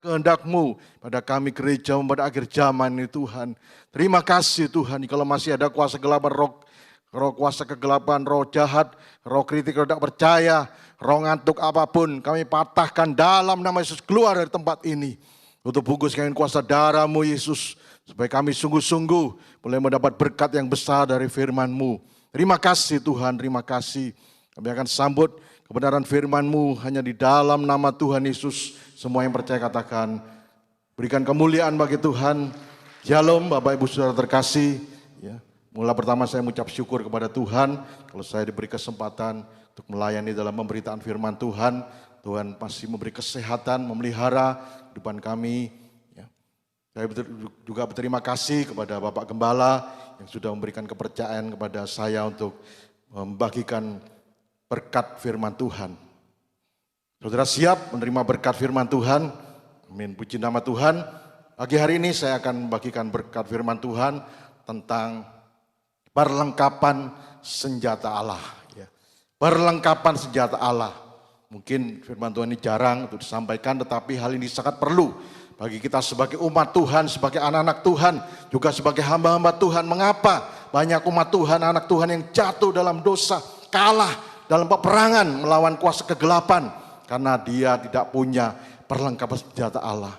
kehendak-Mu pada kami gereja pada akhir zaman ini Tuhan. Terima kasih Tuhan, kalau masih ada kuasa kegelapan roh kuasa kegelapan, roh jahat, roh kritik, roh tidak percaya, roh ngantuk apapun, kami patahkan dalam nama Yesus, keluar dari tempat ini. Untuk bungkus kami kuasa darah-Mu Yesus, supaya kami sungguh-sungguh boleh mendapat berkat yang besar dari firman-Mu. Terima kasih Tuhan, terima kasih. Kami akan sambut kebenaran firman-Mu hanya di dalam nama Tuhan Yesus. Semua yang percaya katakan, berikan kemuliaan bagi Tuhan. Shalom Bapak Ibu Saudara terkasih. Ya, mula pertama saya mengucap syukur kepada Tuhan kalau saya diberi kesempatan untuk melayani dalam pemberitaan firman Tuhan. Tuhan pasti memberi kesehatan, memelihara kehidupan kami. Ya. Saya juga berterima kasih kepada Bapak Gembala yang sudah memberikan kepercayaan kepada saya untuk membagikan berkat firman Tuhan. Saudara siap menerima berkat firman Tuhan? Amin, puji nama Tuhan. Pagi hari ini saya akan membagikan berkat firman Tuhan tentang perlengkapan senjata Allah. Ya. Perlengkapan senjata Allah. Mungkin firman Tuhan ini jarang untuk disampaikan, tetapi hal ini sangat perlu bagi kita sebagai umat Tuhan, sebagai anak-anak Tuhan, juga sebagai hamba-hamba Tuhan. Mengapa banyak umat Tuhan, anak Tuhan yang jatuh dalam dosa, kalah dalam peperangan melawan kuasa kegelapan? Karena dia tidak punya perlengkapan senjata Allah.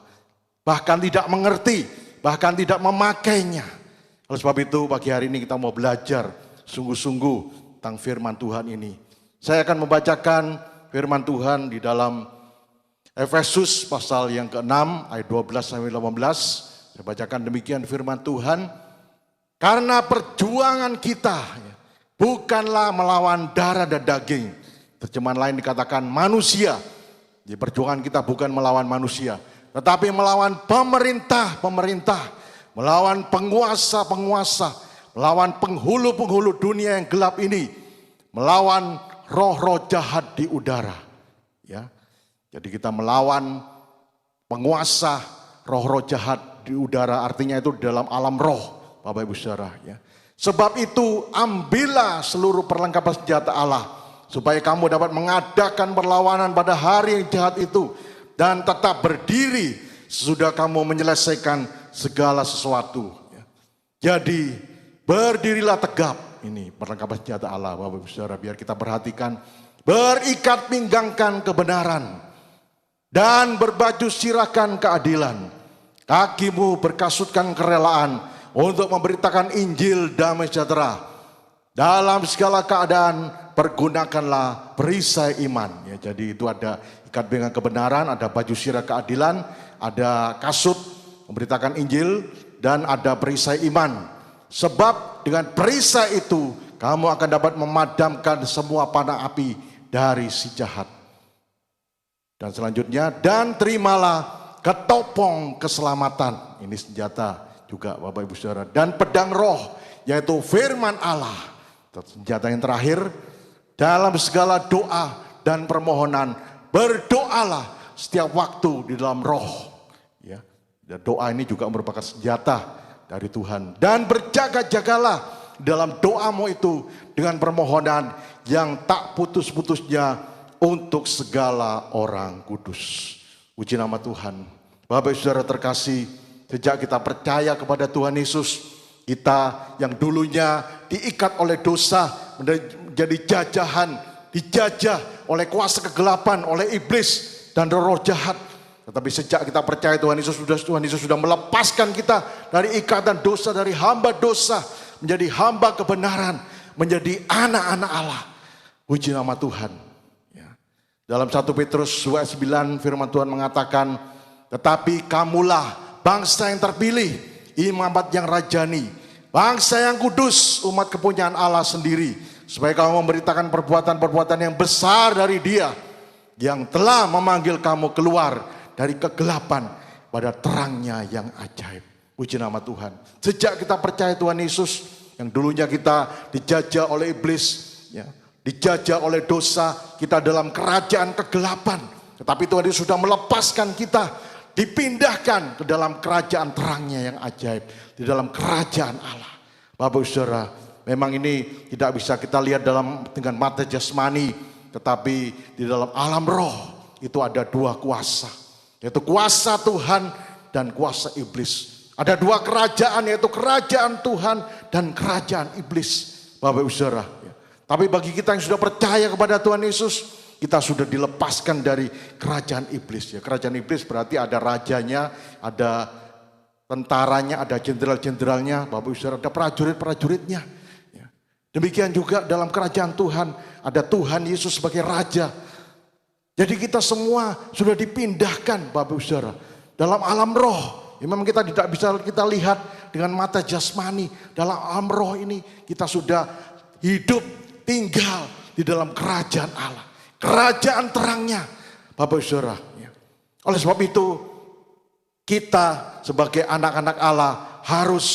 Bahkan tidak mengerti, bahkan tidak memakainya. Oleh sebab itu pagi hari ini kita mau belajar sungguh-sungguh tentang firman Tuhan ini. Saya akan membacakan firman Tuhan di dalam Efesus pasal yang ke-6 ayat 12 sampai 18. Saya bacakan demikian firman Tuhan. Karena perjuangan kita bukanlah melawan darah dan daging. Terjemahan lain dikatakan manusia. Jadi perjuangan kita bukan melawan manusia, tetapi melawan pemerintah-pemerintah, melawan penguasa-penguasa, melawan penghulu-penghulu dunia yang gelap ini, melawan roh-roh jahat di udara. Ya, jadi kita melawan penguasa roh-roh jahat di udara, artinya itu dalam alam roh, Bapak Ibu Saudara. Ya. Sebab itu ambillah seluruh perlengkapan senjata Allah, supaya kamu dapat mengadakan perlawanan pada hari yang jahat itu, dan tetap berdiri sesudah kamu menyelesaikan segala sesuatu. Ya. Jadi berdirilah tegap. Ini perlengkapan senjata Allah, Bapak Ibu Saudara, biar kita perhatikan. Berikat pinggangkan kebenaran dan berbaju sirahkan keadilan. Kakimu berkasutkan kerelaan untuk memberitakan Injil damai sejahtera. Dalam segala keadaan pergunakanlah perisai iman. Ya, jadi itu ada ikat pinggang kebenaran, ada baju sirah keadilan, ada kasut memberitakan Injil, dan ada perisai iman. Sebab dengan perisai itu kamu akan dapat memadamkan semua panah api dari si jahat. Dan selanjutnya, dan terimalah ketopong keselamatan. Ini senjata juga Bapak Ibu Saudara. Dan pedang roh, yaitu firman Allah. Senjata yang terakhir, dalam segala doa dan permohonan berdoalah setiap waktu di dalam roh. Ya, dan doa ini juga merupakan senjata dari Tuhan. Dan berjaga-jagalah dalam doamu itu dengan permohonan yang tak putus-putusnya untuk segala orang kudus. Puji nama Tuhan. Bapak Ibu Saudara terkasih, sejak kita percaya kepada Tuhan Yesus, kita yang dulunya diikat oleh dosa menjadi jajahan, dijajah oleh kuasa kegelapan, oleh iblis dan roh jahat. Tetapi sejak kita percaya Tuhan Yesus sudah melepaskan kita dari ikatan dosa, dari hamba dosa menjadi hamba kebenaran, menjadi anak-anak Allah. Puji nama Tuhan. Ya. Dalam 1 Petrus 2:9 firman Tuhan mengatakan, tetapi kamulah bangsa yang terpilih, imamat yang rajani, bangsa yang kudus, umat kepunyaan Allah sendiri, supaya kamu memberitakan perbuatan-perbuatan yang besar dari Dia yang telah memanggil kamu keluar dari kegelapan pada terangnya yang ajaib. Puji nama Tuhan. Sejak kita percaya Tuhan Yesus, yang dulunya kita dijajah oleh iblis, ya, dijajah oleh dosa, kita dalam kerajaan kegelapan. Tetapi Tuhan Yesus sudah melepaskan kita, dipindahkan ke dalam kerajaan terangnya yang ajaib, di dalam kerajaan Allah. Bapak Saudara, memang ini tidak bisa kita lihat dengan mata jasmani, tetapi di dalam alam roh itu ada dua kuasa. yaitu kuasa Tuhan dan kuasa iblis. Ada dua kerajaan, yaitu kerajaan Tuhan dan kerajaan iblis, Bapak Ibu Saudara. Tapi bagi kita yang sudah percaya kepada Tuhan Yesus, kita sudah dilepaskan dari kerajaan iblis. Ya, kerajaan iblis berarti ada rajanya, ada tentaranya, ada jenderal-jenderalnya, Bapak Ibu Saudara, ada prajurit-prajuritnya. Ya. Demikian juga dalam kerajaan Tuhan, ada Tuhan Yesus sebagai raja. Jadi kita semua sudah dipindahkan, Bapak Ibu Saudara, dalam alam roh. Ya, memang kita tidak bisa kita lihat dengan mata jasmani. Dalam alam roh ini kita sudah hidup, tinggal di dalam kerajaan Allah. Kerajaan terangnya, Bapak Ibu Saudara. Ya. Oleh sebab itu, kita sebagai anak-anak Allah harus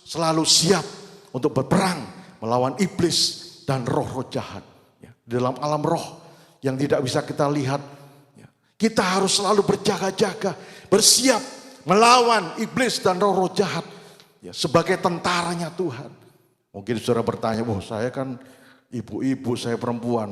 selalu siap untuk berperang melawan iblis dan roh-roh jahat. Ya. Di dalam alam roh yang tidak bisa kita lihat, ya. Kita harus selalu berjaga-jaga, bersiap melawan iblis dan roh-roh jahat, ya, sebagai tentaranya Tuhan. Mungkin saudara bertanya, saya kan ibu-ibu, saya perempuan,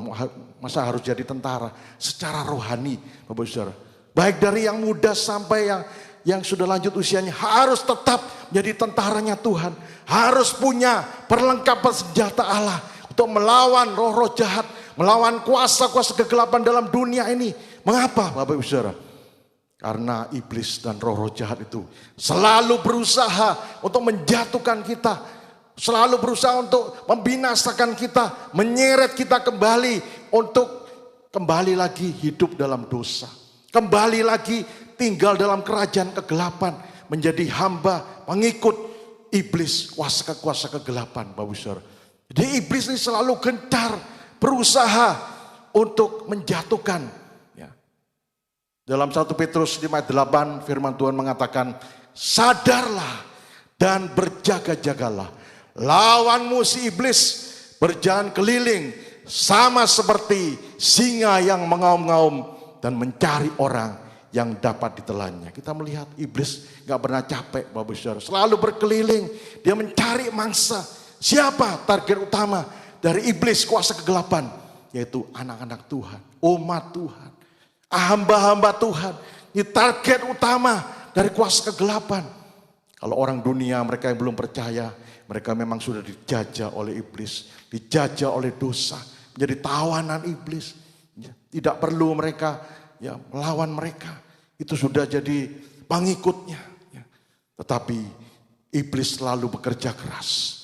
masa harus jadi tentara? Secara rohani, Bapak Saudara, baik dari yang muda sampai yang sudah lanjut usianya, harus tetap menjadi tentaranya Tuhan. Harus punya perlengkapan senjata Allah untuk melawan roh-roh jahat, melawan kuasa-kuasa kegelapan dalam dunia ini. Mengapa, Bapak Ibu Saudara? Karena iblis dan roh-roh jahat itu selalu berusaha untuk menjatuhkan kita, selalu berusaha untuk membinasakan kita, menyeret kita kembali untuk kembali lagi hidup dalam dosa, kembali lagi tinggal dalam kerajaan kegelapan, menjadi hamba pengikut iblis, kuasa kegelapan, Bapak Saudara. Jadi iblis ini selalu gentar berusaha untuk menjatuhkan. Dalam 1 Petrus 5 ayat 8 firman Tuhan mengatakan, sadarlah dan berjaga-jagalah. Lawanmu si iblis berjalan keliling sama seperti singa yang mengaum-ngaum dan mencari orang yang dapat ditelannya. Kita melihat iblis gak pernah capek, Bapak Saudara. Selalu berkeliling, dia mencari mangsa. Siapa target utama dari iblis kuasa kegelapan? Yaitu anak-anak Tuhan, umat Tuhan. Hamba-hamba Tuhan, ini target utama dari kuasa kegelapan. Kalau orang dunia, mereka yang belum percaya, mereka memang sudah dijajah oleh iblis, dijajah oleh dosa, menjadi tawanan iblis. Tidak perlu mereka melawan mereka, itu sudah jadi pengikutnya. Tetapi iblis selalu bekerja keras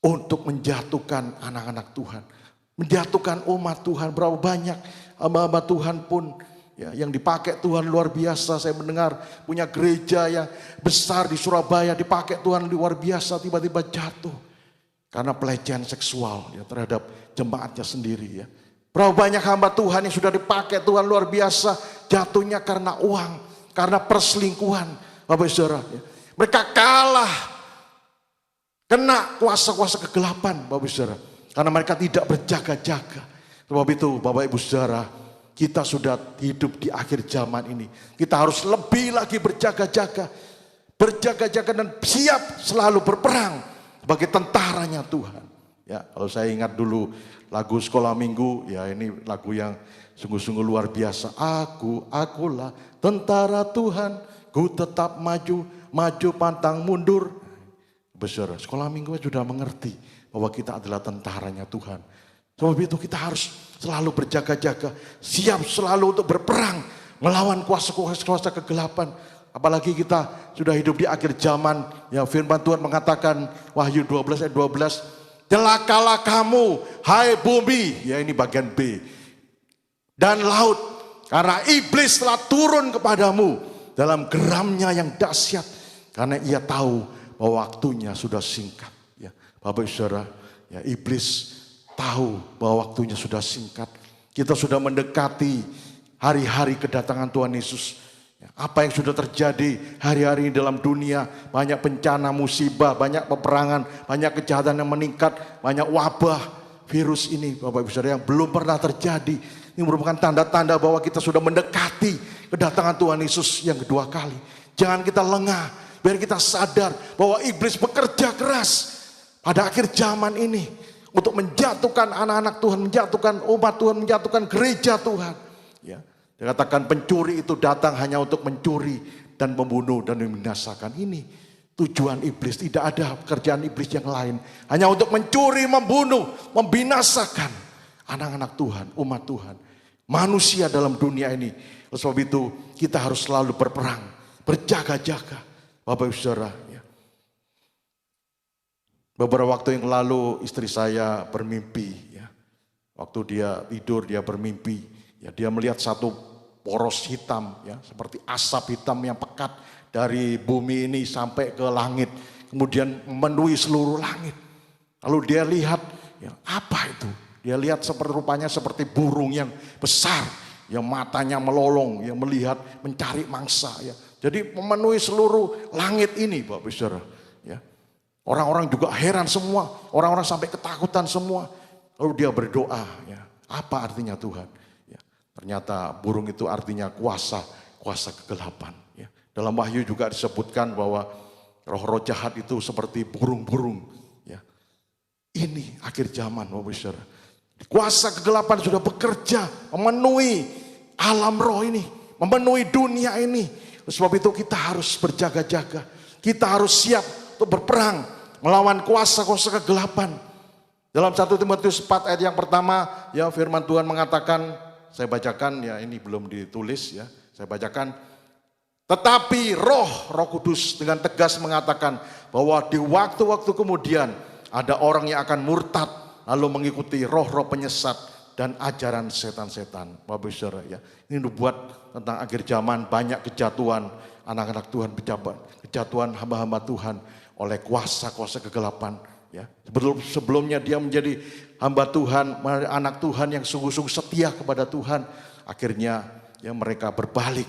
untuk menjatuhkan anak-anak Tuhan, menjatuhkan umat Tuhan. Berapa banyak hamba-hamba Tuhan pun yang dipakai Tuhan luar biasa. Saya mendengar punya gereja yang besar di Surabaya, dipakai Tuhan luar biasa, tiba-tiba jatuh karena pelecehan seksual terhadap jemaatnya sendiri. Berapa banyak hamba Tuhan yang sudah dipakai Tuhan luar biasa, jatuhnya karena uang, karena perselingkuhan, Bapak Saudara. Mereka kalah, kena kuasa-kuasa kegelapan, Bapak Saudara, karena mereka tidak berjaga-jaga. Sebab itu Bapak Ibu Saudara, kita sudah hidup di akhir zaman ini. Kita harus lebih lagi berjaga-jaga. Berjaga-jaga dan siap selalu berperang sebagai tentaranya Tuhan. Ya, kalau saya ingat dulu lagu sekolah minggu, ini lagu yang sungguh-sungguh luar biasa. Akulah tentara Tuhan, ku tetap maju pantang mundur. Besar, sekolah minggu sudah mengerti bahwa kita adalah tentaranya Tuhan. Sebab itu kita harus selalu berjaga-jaga, siap selalu untuk berperang melawan kuasa-kuasa kegelapan. Apalagi kita sudah hidup di akhir zaman, firman Tuhan mengatakan, Wahyu 12 ayat 12, celakalah kamu, hai bumi, ini bagian B, dan laut, karena iblis telah turun kepadamu dalam geramnya yang dahsyat, karena ia tahu bahwa waktunya sudah singkat. Bapak Saudara, iblis tahu bahwa waktunya sudah singkat. Kita sudah mendekati hari-hari kedatangan Tuhan Yesus. Apa yang sudah terjadi hari-hari ini dalam dunia, banyak bencana, musibah, banyak peperangan, banyak kejahatan yang meningkat, banyak wabah virus ini, Bapak Ibu Saudara, yang belum pernah terjadi. Ini merupakan tanda-tanda bahwa kita sudah mendekati kedatangan Tuhan Yesus yang kedua kali. Jangan kita lengah, biar kita sadar bahwa iblis bekerja keras pada akhir zaman ini untuk menjatuhkan anak-anak Tuhan, menjatuhkan umat Tuhan, menjatuhkan gereja Tuhan. Dikatakan pencuri itu datang hanya untuk mencuri dan membunuh dan membinasakan. Ini tujuan iblis, tidak ada pekerjaan iblis yang lain. Hanya untuk mencuri, membunuh, membinasakan anak-anak Tuhan, umat Tuhan. Manusia dalam dunia ini. Oleh sebab itu kita harus selalu berperang, berjaga-jaga. Bapak Ibu Saudara, ya. Beberapa waktu yang lalu istri saya bermimpi. Ya. Waktu dia tidur dia bermimpi. Ya, dia melihat satu poros hitam, ya, seperti asap hitam yang pekat dari bumi ini sampai ke langit, kemudian memenuhi seluruh langit. Lalu dia lihat, ya, apa itu? Dia lihat rupanya seperti burung yang besar, yang matanya melolong, yang melihat mencari mangsa. Ya. Jadi memenuhi seluruh langit ini, Bapak Saudara. Ya. Orang-orang juga heran semua, orang-orang sampai ketakutan semua. Lalu dia berdoa, ya, apa artinya Tuhan? Ternyata burung itu artinya kuasa kegelapan. Ya. Dalam Wahyu juga disebutkan bahwa roh-roh jahat itu seperti burung-burung. Ya. Ini akhir zaman, Bapak Saudara. Kuasa kegelapan sudah bekerja memenuhi alam roh ini, memenuhi dunia ini. Sebab itu kita harus berjaga-jaga. Kita harus siap untuk berperang melawan kuasa-kuasa kegelapan. Dalam 1 Timotius 4 ayat yang pertama, ya, firman Tuhan mengatakan, saya bacakan, ya, ini belum ditulis, ya. Saya bacakan. Tetapi Roh Kudus dengan tegas mengatakan bahwa di waktu-waktu kemudian ada orang yang akan murtad lalu mengikuti roh-roh penyesat dan ajaran setan-setan. Bapak Saudara, ya. Ini dibuat tentang akhir zaman, banyak kejatuhan anak-anak Tuhan, kejatuhan hamba-hamba Tuhan oleh kuasa-kuasa kegelapan. Ya, sebelumnya dia menjadi hamba Tuhan, anak Tuhan yang sungguh-sungguh setia kepada Tuhan. Akhirnya, ya, mereka berbalik,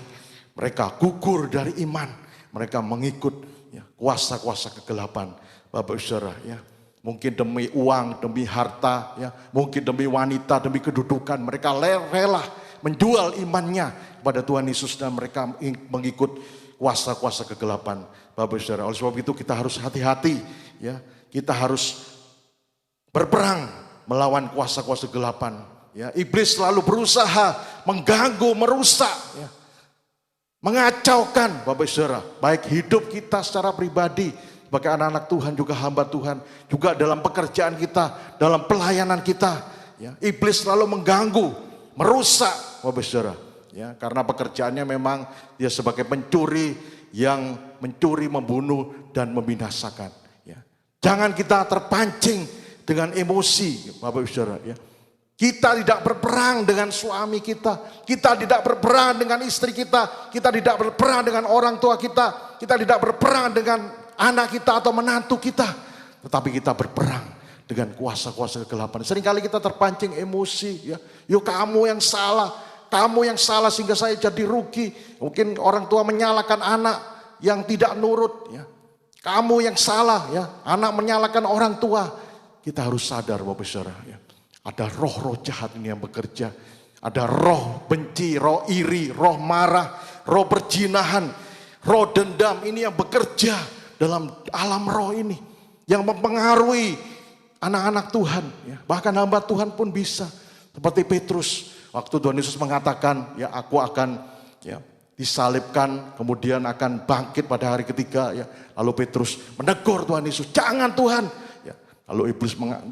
mereka gugur dari iman, mereka mengikut, ya, kuasa-kuasa kegelapan. Bapak Saudara, ya, mungkin demi uang, demi harta, ya, mungkin demi wanita, demi kedudukan, mereka rela menjual imannya kepada Tuhan Yesus dan mereka mengikut kuasa-kuasa kegelapan. Bapak Saudara, oleh sebab itu kita harus hati-hati, ya. Kita harus berperang melawan kuasa-kuasa kegelapan. Ya, iblis selalu berusaha mengganggu, merusak, ya, mengacaukan, Bapak Saudara, baik hidup kita secara pribadi, sebagai anak-anak Tuhan, juga hamba Tuhan, juga dalam pekerjaan kita, dalam pelayanan kita. Ya, iblis selalu mengganggu, merusak, Bapak Saudara. Ya, karena pekerjaannya memang dia sebagai pencuri yang mencuri, membunuh, dan membinasakan. Jangan kita terpancing dengan emosi, Bapak Ibu Saudara, ya. Kita tidak berperang dengan suami kita tidak berperang dengan istri kita tidak berperang dengan orang tua kita tidak berperang dengan anak kita atau menantu kita, tetapi kita berperang dengan kuasa-kuasa kegelapan. Seringkali kita terpancing emosi, ya. Yuk kamu yang salah sehingga saya jadi rugi. Mungkin orang tua menyalahkan anak yang tidak nurut, ya. Kamu yang salah, ya. Anak menyalahkan orang tua. Kita harus sadar, Bapak Saudara, ya. Ada roh-roh jahat ini yang bekerja. Ada roh benci, roh iri, roh marah, roh perjinahan, roh dendam ini yang bekerja dalam alam roh ini. Yang mempengaruhi anak-anak Tuhan, ya. Bahkan hamba Tuhan pun bisa. Seperti Petrus, waktu Tuhan Yesus mengatakan, ya, aku akan, ya, disalibkan, kemudian akan bangkit pada hari ketiga, ya. Lalu Petrus menegur Tuhan Yesus, jangan Tuhan. Ya. Lalu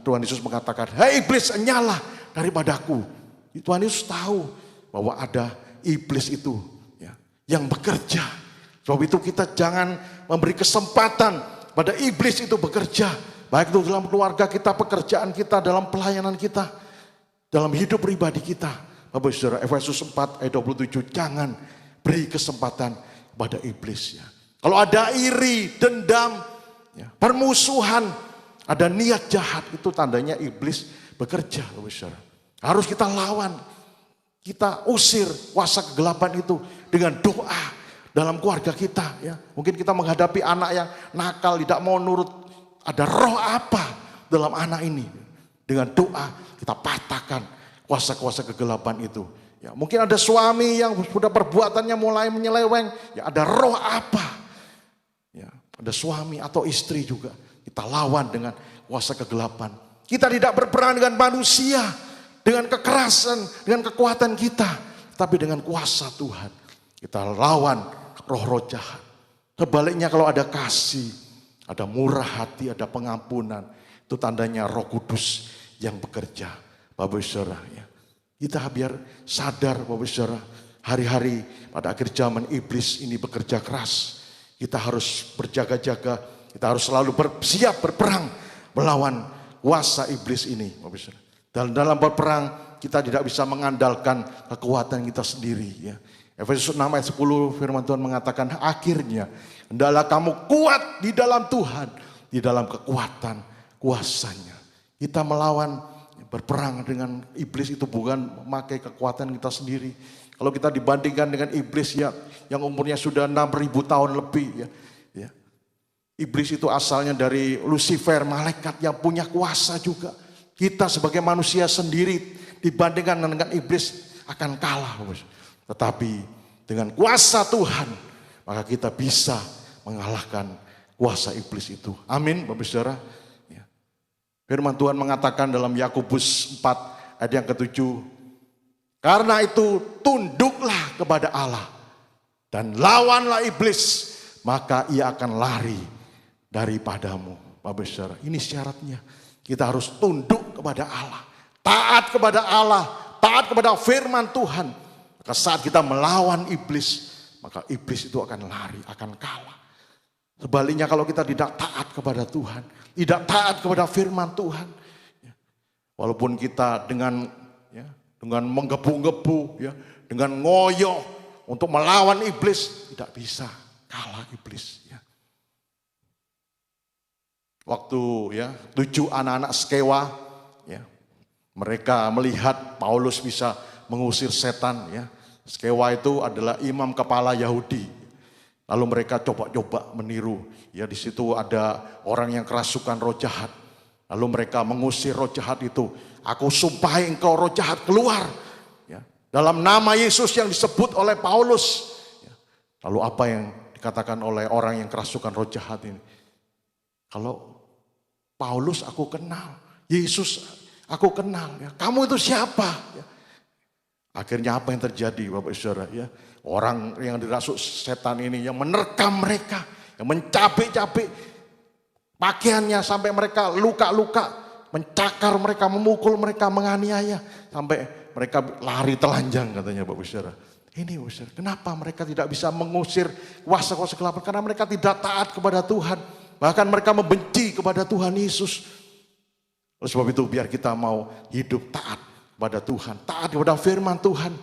Tuhan Yesus mengatakan, hei iblis, nyala daripadaku. Tuhan Yesus tahu bahwa ada iblis itu, ya, yang bekerja. Sebab itu kita jangan memberi kesempatan pada iblis itu bekerja. Baik itu dalam keluarga kita, pekerjaan kita, dalam pelayanan kita, dalam hidup pribadi kita. Bapak Saudara, Efesus 4 ayat 27, jangan beri kesempatan pada iblis, ya. Kalau ada iri, dendam, ya, permusuhan, ada niat jahat, itu tandanya iblis bekerja. Harus kita lawan, kita usir kuasa kegelapan itu dengan doa dalam keluarga kita. Ya. Mungkin kita menghadapi anak yang nakal, tidak mau nurut. Ada roh apa dalam anak ini? Dengan doa kita patahkan kuasa-kuasa kegelapan itu. Ya, mungkin ada suami yang sudah perbuatannya mulai menyeleweng. Ya, ada roh apa? Ya, ada suami atau istri juga. Kita lawan dengan kuasa kegelapan. Kita tidak berperang dengan manusia, dengan kekerasan, dengan kekuatan kita. tapi dengan kuasa Tuhan kita lawan roh-roh jahat. Sebaliknya kalau ada kasih, ada murah hati, ada pengampunan, itu tandanya Roh Kudus yang bekerja. Bapak Ibu Saudara, ya. Kita biar sadar Bapak Ibu Saudara, hari-hari pada akhir zaman iblis ini bekerja keras. Kita harus berjaga-jaga, kita harus selalu bersiap berperang melawan kuasa iblis ini. Bapak Ibu Saudara. Dan dalam berperang kita tidak bisa mengandalkan kekuatan kita sendiri. Ya. Efesus 6 ayat 10 firman Tuhan mengatakan akhirnya hendaklah kamu kuat di dalam Tuhan, di dalam kekuatan kuasanya. Kita melawan berperang dengan iblis itu bukan memakai kekuatan kita sendiri. Kalau kita dibandingkan dengan iblis ya, yang umurnya sudah 6.000 tahun lebih ya. Iblis itu asalnya dari Lucifer, malaikat yang punya kuasa juga. Kita sebagai manusia sendiri dibandingkan dengan iblis akan kalah. Tetapi dengan kuasa Tuhan maka kita bisa mengalahkan kuasa iblis itu. Amin Bapak Saudara. Ya. Firman Tuhan mengatakan dalam Yakobus 4 ayat yang ke-7. Karena itu tunduklah kepada Allah dan lawanlah iblis, maka ia akan lari daripadamu. Bapak Saudara, ini syaratnya. Kita harus tunduk kepada Allah, taat kepada Allah, taat kepada firman Tuhan. Maka saat kita melawan iblis, maka iblis itu akan lari, akan kalah. Sebaliknya kalau kita tidak taat kepada Tuhan, tidak taat kepada firman Tuhan, walaupun kita dengan menggebu-gebu, dengan ngoyo untuk melawan iblis, tidak bisa kalah iblis. Waktu 7 anak-anak Skewa, mereka melihat Paulus bisa mengusir setan. Skewa itu adalah imam kepala Yahudi. Lalu mereka coba-coba meniru. Di situ ada orang yang kerasukan roh jahat. Lalu mereka mengusir roh jahat itu. Aku sumpahi engkau roh jahat keluar. Dalam nama Yesus yang disebut oleh Paulus. Lalu apa yang dikatakan oleh orang yang kerasukan roh jahat ini? Kalau Paulus aku kenal, Yesus aku kenal. Kamu itu siapa? Akhirnya apa yang terjadi Bapak Saudara? Orang yang dirasuk setan ini yang menerkam mereka, yang mencabik-cabik pakaiannya sampai mereka luka-luka, mencakar mereka, memukul mereka, menganiaya sampai mereka lari telanjang katanya Bapak Saudara. Ini Bapak Saudara, kenapa mereka tidak bisa mengusir kuasa-kuasa gelap? Karena mereka tidak taat kepada Tuhan. Bahkan mereka membenci kepada Tuhan Yesus. Oleh sebab itu biar kita mau hidup taat kepada Tuhan, taat kepada firman Tuhan.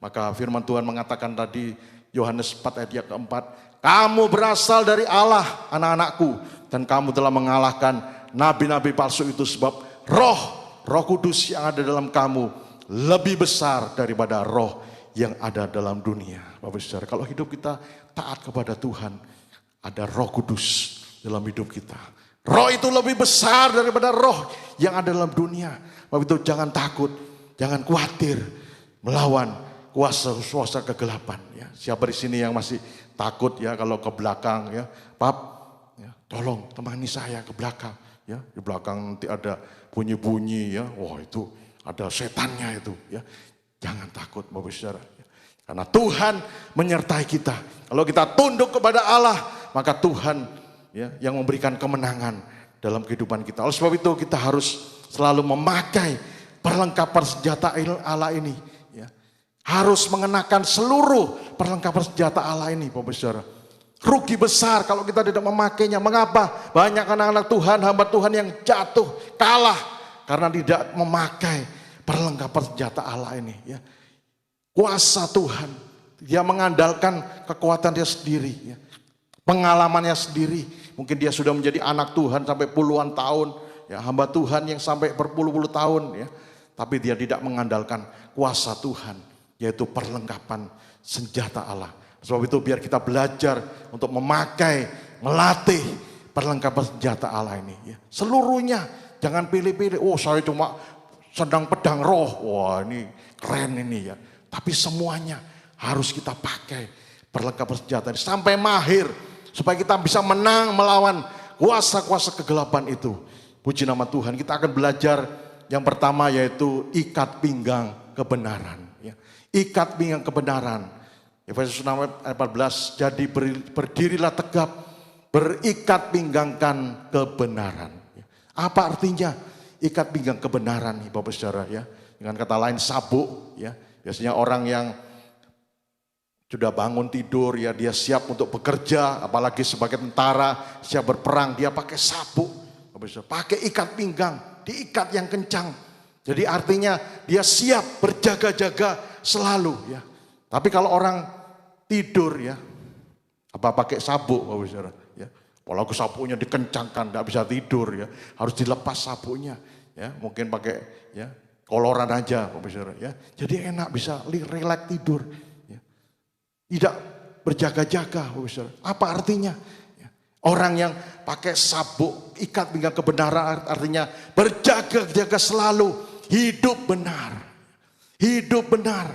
Maka firman Tuhan mengatakan tadi Yohanes 4 ayat yang keempat, kamu berasal dari Allah anak-anakku dan kamu telah mengalahkan nabi-nabi palsu itu sebab roh kudus yang ada dalam kamu lebih besar daripada roh yang ada dalam dunia. Bapak Saudara, kalau hidup kita taat kepada Tuhan, ada roh kudus dalam hidup kita. Roh itu lebih besar daripada roh yang ada dalam dunia. Bapak itu jangan takut, jangan khawatir melawan kuasa kegelapan. Siapa di sini yang masih takut kalau ke belakang Pap, tolong temani saya ke belakang. Di belakang nanti ada bunyi-bunyi wah itu ada setannya itu. Jangan takut Bapak Saudara. Karena Tuhan menyertai kita. Kalau kita tunduk kepada Allah, maka Tuhan yang memberikan kemenangan dalam kehidupan kita. Oleh sebab itu kita harus selalu memakai perlengkapan senjata Allah ini. Harus mengenakan seluruh perlengkapan senjata Allah ini Bapak Saudara. Rugi besar kalau kita tidak memakainya. Mengapa? Banyak anak-anak Tuhan, hamba Tuhan yang jatuh, kalah karena tidak memakai perlengkapan senjata Allah ini. Kuasa Tuhan, dia mengandalkan kekuatan dia sendiri. Pengalamannya sendiri, mungkin dia sudah menjadi anak Tuhan sampai puluhan tahun, hamba Tuhan yang sampai berpuluh-puluh tahun, tapi dia tidak mengandalkan kuasa Tuhan, yaitu perlengkapan senjata Allah. Sebab itu biar kita belajar untuk memakai, melatih perlengkapan senjata Allah ini. Seluruhnya, jangan pilih-pilih, saya cuma sedang pedang roh, wah ini keren ini Tapi semuanya harus kita pakai perlengkapan senjata ini sampai mahir. Supaya kita bisa menang melawan kuasa-kuasa kegelapan itu. Puji nama Tuhan, kita akan belajar yang pertama yaitu ikat pinggang kebenaran. ikat pinggang kebenaran. Efesus 6 ayat 14, jadi berdirilah tegap, berikat pinggangkan kebenaran. Apa artinya ikat pinggang kebenaran nih Bapak Saudara ya? Dengan kata lain sabuk ya. Biasanya orang yang sudah bangun tidur ya, dia siap untuk bekerja, apalagi sebagai tentara siap berperang, dia pakai sabuk, pakai ikat pinggang, diikat yang kencang. Jadi artinya dia siap berjaga-jaga selalu ya. Tapi kalau orang tidur ya, apa pakai sabuk Bapak Saudara ya. Apalagi sabuknya dikencangkan, tidak bisa tidur ya, harus dilepas sabuknya ya. Mungkin pakai ya koloran aja Bapak Saudara ya. Jadi enak bisa rileks tidur. Tidak berjaga-jaga, apa artinya? Orang yang pakai sabuk, ikat pinggang kebenaran artinya berjaga-jaga selalu, hidup benar. Hidup benar.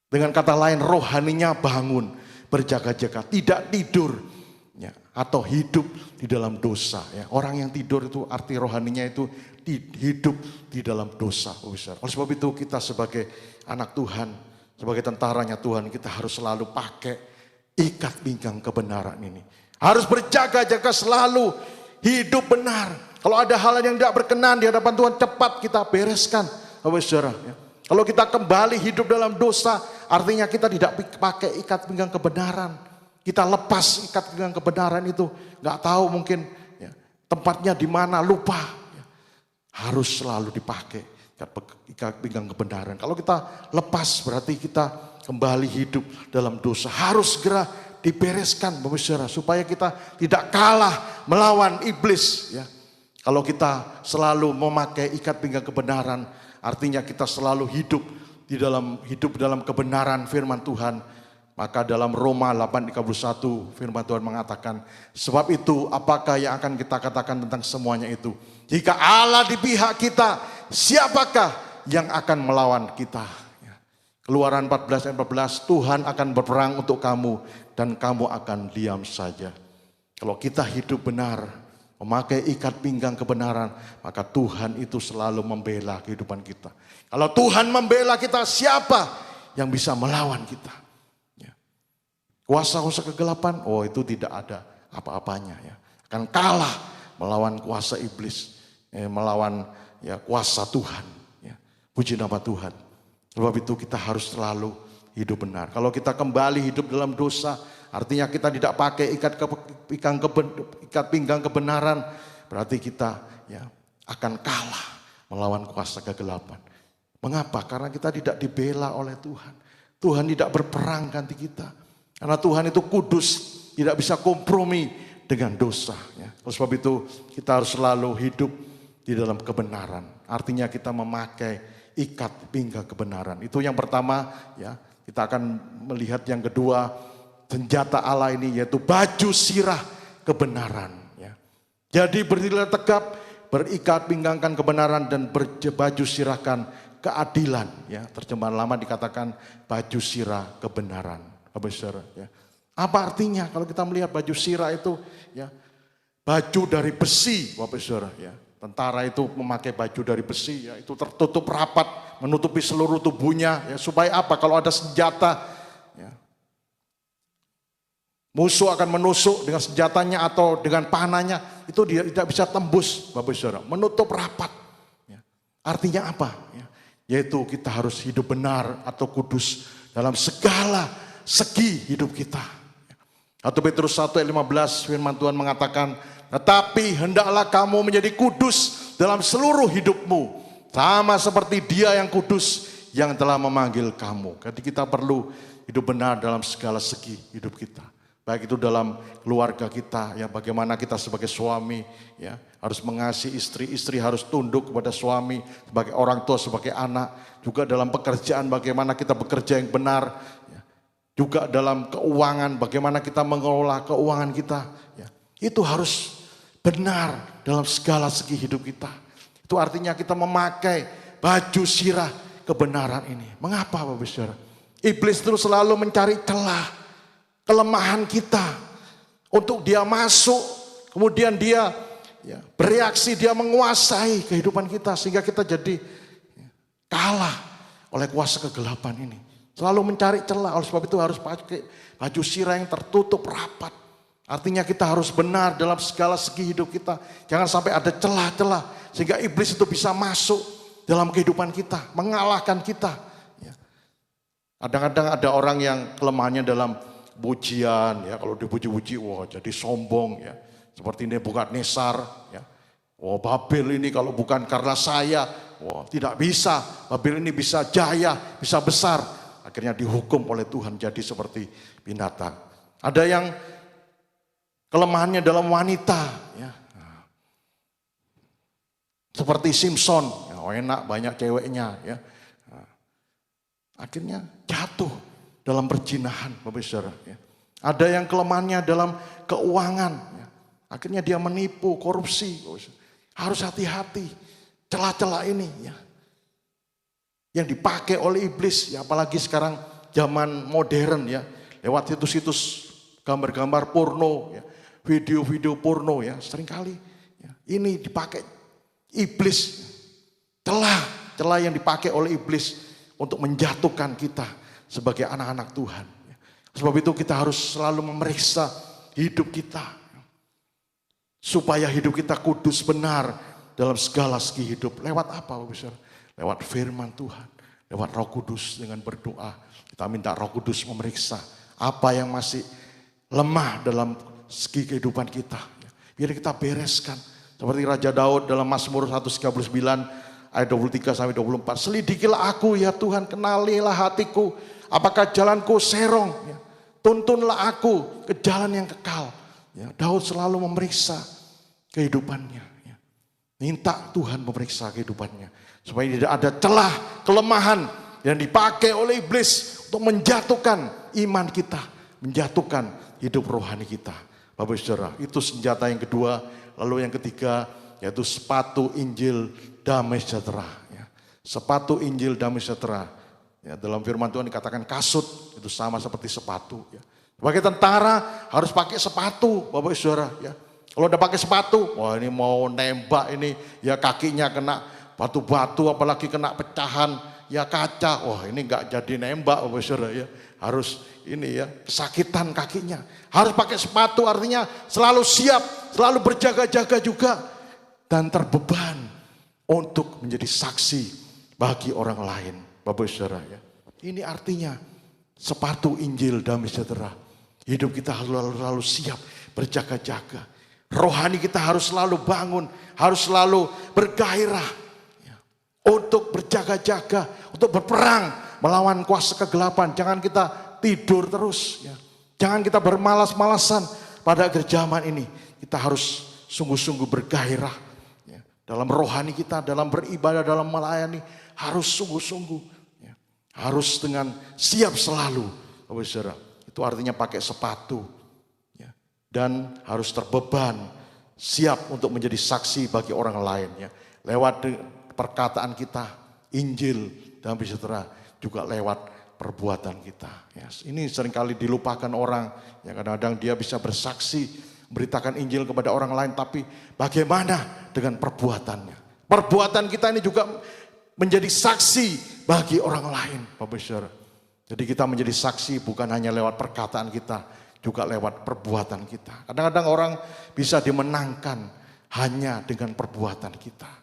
Dengan kata lain rohaninya bangun, berjaga-jaga, tidak tidur. Ya, atau hidup di dalam dosa. Ya. Orang yang tidur itu arti rohaninya itu hidup di dalam dosa. Oleh sebab itu kita sebagai anak Tuhan, sebagai tentaranya Tuhan, kita harus selalu pakai ikat pinggang kebenaran ini. Harus berjaga-jaga selalu, hidup benar. Kalau ada hal yang tidak berkenan di hadapan Tuhan, cepat kita bereskan. Bapak Saudara, ya. Kalau kita kembali hidup dalam dosa, artinya kita tidak pakai ikat pinggang kebenaran. Kita lepas ikat pinggang kebenaran itu, nggak tahu mungkin ya, tempatnya di mana, lupa. Ya. Harus selalu dipakai ikat pinggang kebenaran. Kalau kita lepas berarti kita kembali hidup dalam dosa. Harus segera dibereskan Bapak Saudara, supaya kita tidak kalah melawan iblis ya. Kalau kita selalu memakai ikat pinggang kebenaran, artinya kita selalu hidup dalam kebenaran firman Tuhan. Maka dalam Roma 8:31 firman Tuhan mengatakan, sebab itu apakah yang akan kita katakan tentang semuanya itu? Jika Allah di pihak kita, siapakah yang akan melawan kita? Keluaran 14 ayat 14, Tuhan akan berperang untuk kamu dan kamu akan diam saja. Kalau kita hidup benar, memakai ikat pinggang kebenaran, maka Tuhan itu selalu membela kehidupan kita. Kalau Tuhan membela kita, siapa yang bisa melawan kita? Kuasa-kuasa kegelapan, oh itu tidak ada apa-apanya ya. Akan kalah melawan kuasa iblis, melawan ya kuasa Tuhan. Ya. Puji nama Tuhan. Sebab itu kita harus selalu hidup benar. Kalau kita kembali hidup dalam dosa, artinya kita tidak pakai ikat pinggang kebenaran, berarti kita ya akan kalah melawan kuasa kegelapan. Mengapa? Karena kita tidak dibela oleh Tuhan. Tuhan tidak berperang ganti kita. Karena Tuhan itu kudus, tidak bisa kompromi dengan dosa. Ya. Oleh sebab itu kita harus selalu hidup di dalam kebenaran. Artinya kita memakai ikat pinggang kebenaran. Itu yang pertama ya. Kita akan melihat yang kedua, senjata Allah ini yaitu baju sirah kebenaran. Ya. Jadi berdirilah tegap, berikat pinggangkan kebenaran dan berbaju sirahkan keadilan. Ya. Terjemahan lama dikatakan baju sirah kebenaran. Ya. Apa artinya kalau kita melihat baju sirah itu ya, baju dari besi Bapak Saudara ya. Tentara itu memakai baju dari besi ya, itu tertutup rapat menutupi seluruh tubuhnya ya, supaya apa? Kalau ada senjata ya, musuh akan menusuk dengan senjatanya atau dengan panahnya, itu dia tidak bisa tembus Bapak Saudara, menutup rapat ya. Artinya apa ya? Yaitu kita harus hidup benar atau kudus dalam segala segi hidup kita. 1 Petrus 1 ayat 15 firman Tuhan mengatakan, tetapi hendaklah kamu menjadi kudus dalam seluruh hidupmu, sama seperti Dia yang kudus yang telah memanggil kamu. Jadi kita perlu hidup benar dalam segala segi hidup kita. Baik itu dalam keluarga kita, ya bagaimana kita sebagai suami ya harus mengasihi istri, istri harus tunduk kepada suami, sebagai orang tua, sebagai anak. Juga dalam pekerjaan bagaimana kita bekerja yang benar. Juga dalam keuangan, bagaimana kita mengelola keuangan kita. Ya. Itu harus benar dalam segala segi hidup kita. Itu artinya kita memakai baju sirah kebenaran ini. Mengapa Bapak Saudara? Iblis terus selalu mencari celah, kelemahan kita untuk dia masuk. Kemudian dia ya, bereaksi, dia menguasai kehidupan kita. Sehingga kita jadi kalah oleh kuasa kegelapan ini. Selalu mencari celah, oleh sebab itu harus pakai baju sirah yang tertutup rapat. Artinya kita harus benar dalam segala segi hidup kita. Jangan sampai ada celah-celah sehingga iblis itu bisa masuk dalam kehidupan kita, mengalahkan kita. Ya. Kadang-kadang ada orang yang kelemahannya dalam pujian, ya kalau dipuji-puji, wah jadi sombong ya. Seperti Nebukadnezar, ya. Oh Babel ini kalau bukan karena saya, wah tidak bisa. Babel ini bisa jaya, bisa besar. Akhirnya dihukum oleh Tuhan jadi seperti binatang. Ada yang kelemahannya dalam wanita, ya. Seperti Simpson, ya, enak banyak ceweknya, ya. Akhirnya jatuh dalam perzinahan, Bapak Saudara. Ya. Ada yang kelemahannya dalam keuangan, ya. Akhirnya dia menipu, korupsi. Harus hati-hati, celah-celah ini, ya. Yang dipakai oleh iblis, ya, apalagi sekarang zaman modern, ya, lewat situs-situs gambar-gambar porno, ya, video-video porno, ya, seringkali ya, ini dipakai iblis, celah yang dipakai oleh iblis untuk menjatuhkan kita sebagai anak-anak Tuhan. Ya. Sebab itu kita harus selalu memeriksa hidup kita supaya hidup kita kudus benar dalam segala segi hidup. Lewat apa, Bapak Saudara? Lewat firman Tuhan, lewat Roh Kudus dengan berdoa. Kita minta Roh Kudus memeriksa apa yang masih lemah dalam segi kehidupan kita. Biar kita bereskan. Seperti Raja Daud dalam Mazmur 139 ayat 23 sampai 24. Selidikilah aku ya Tuhan, kenalilah hatiku. Apakah jalanku serong? Ya. Tuntunlah aku ke jalan yang kekal. Ya. Daud selalu memeriksa kehidupannya. Ya. Minta Tuhan memeriksa kehidupannya. Supaya tidak ada celah, kelemahan yang dipakai oleh iblis untuk menjatuhkan iman kita, menjatuhkan hidup rohani kita. Bapak Saudara, itu senjata yang kedua. Lalu yang ketiga yaitu sepatu Injil damai sejahtera. Ya. Sepatu Injil damai sejahtera. Ya, dalam firman Tuhan dikatakan kasut, itu sama seperti sepatu. Ya. Sebagai tentara harus pakai sepatu, Bapak Saudara. Ya. Kalau udah pakai sepatu, wah ini mau nembak ini, ya kakinya kena batu-batu, apalagi kena pecahan, ya kaca. Wah ini nggak jadi nembak, Bapak Saudara ya. Harus ini ya, kesakitan kakinya. Harus pakai sepatu, artinya selalu siap, selalu berjaga-jaga juga. Dan terbeban untuk menjadi saksi bagi orang lain, Bapak Saudara ya. Ini artinya sepatu Injil damai sejahtera. Hidup kita harus selalu siap, berjaga-jaga. Rohani kita harus selalu bangun, harus selalu bergairah. Untuk berjaga-jaga, untuk berperang melawan kuasa kegelapan. Jangan kita tidur terus. Ya. Jangan kita bermalas-malasan pada akhir zaman ini. Kita harus sungguh-sungguh bergairah. Ya. Dalam rohani kita, dalam beribadah, dalam melayani. Harus sungguh-sungguh. Ya. Harus dengan siap selalu. Bapak Saudara, itu artinya pakai sepatu. Ya. Dan harus terbeban. Siap untuk menjadi saksi bagi orang lain. Ya. Lewat perkataan kita, Injil damai sejahtera juga lewat perbuatan kita. Ya, ini seringkali dilupakan orang. Ya, kadang-kadang dia bisa bersaksi, beritakan Injil kepada orang lain, tapi bagaimana dengan perbuatannya? Perbuatan kita ini juga menjadi saksi bagi orang lain, Bapak Saudara. Jadi kita menjadi saksi bukan hanya lewat perkataan kita, juga lewat perbuatan kita. Kadang-kadang orang bisa dimenangkan hanya dengan perbuatan kita.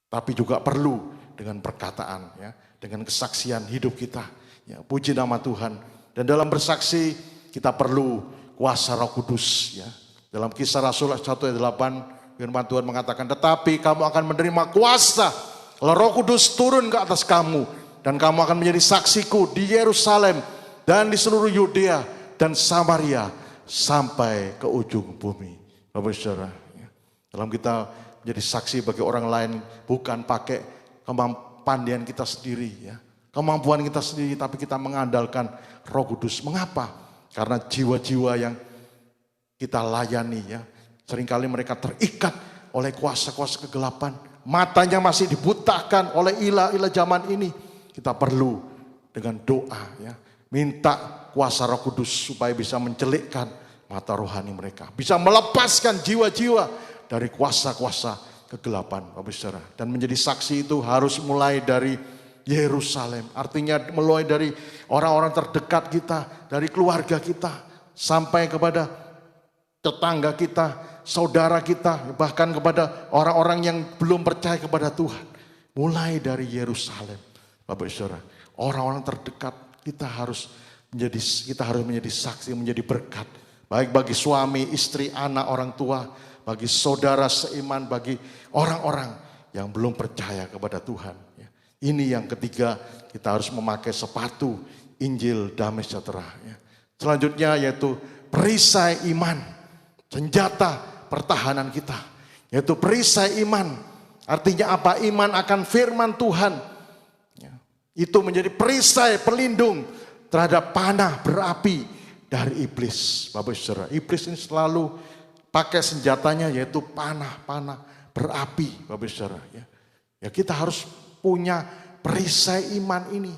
Tapi juga perlu dengan perkataan, ya, dengan kesaksian hidup kita. Ya, puji nama Tuhan. Dan dalam bersaksi kita perlu kuasa Roh Kudus. Ya. Dalam Kisah Rasul 1 ayat 8 firman Tuhan mengatakan, tetapi kamu akan menerima kuasa kalau Roh Kudus turun ke atas kamu, dan kamu akan menjadi saksiku di Yerusalem dan di seluruh Yudea dan Samaria sampai ke ujung bumi. Bapak Saudara, ya. Dalam kita jadi saksi bagi orang lain bukan pakai kemampuan kita sendiri, ya. Kemampuan kita sendiri, tapi kita mengandalkan Roh Kudus. Mengapa? Karena jiwa-jiwa yang kita layani, ya, seringkali mereka terikat oleh kuasa-kuasa kegelapan. Matanya masih dibutakan oleh ilah-ilah zaman ini. Kita perlu dengan doa, ya, minta kuasa Roh Kudus supaya bisa mencelikkan mata rohani mereka, bisa melepaskan jiwa-jiwa dari kuasa-kuasa kegelapan, Bapak Saudara. Dan menjadi saksi itu harus mulai dari Yerusalem. Artinya mulai dari orang-orang terdekat kita, dari keluarga kita, sampai kepada tetangga kita, saudara kita, bahkan kepada orang-orang yang belum percaya kepada Tuhan. Mulai dari Yerusalem, Bapak Saudara. Orang-orang terdekat kita harus menjadi saksi, menjadi berkat. Baik bagi suami, istri, anak, orang tua, bagi saudara seiman, bagi orang-orang yang belum percaya kepada Tuhan. Ini yang ketiga, kita harus memakai sepatu Injil damai sejahtera. Selanjutnya yaitu perisai iman, senjata pertahanan kita. Yaitu perisai iman, artinya apa? Iman akan firman Tuhan. Itu menjadi perisai pelindung terhadap panah berapi dari iblis. Bapak Saudara, iblis ini selalu pakai senjatanya yaitu panah-panah berapi, Bapak Saudara. Ya kita harus punya perisai iman ini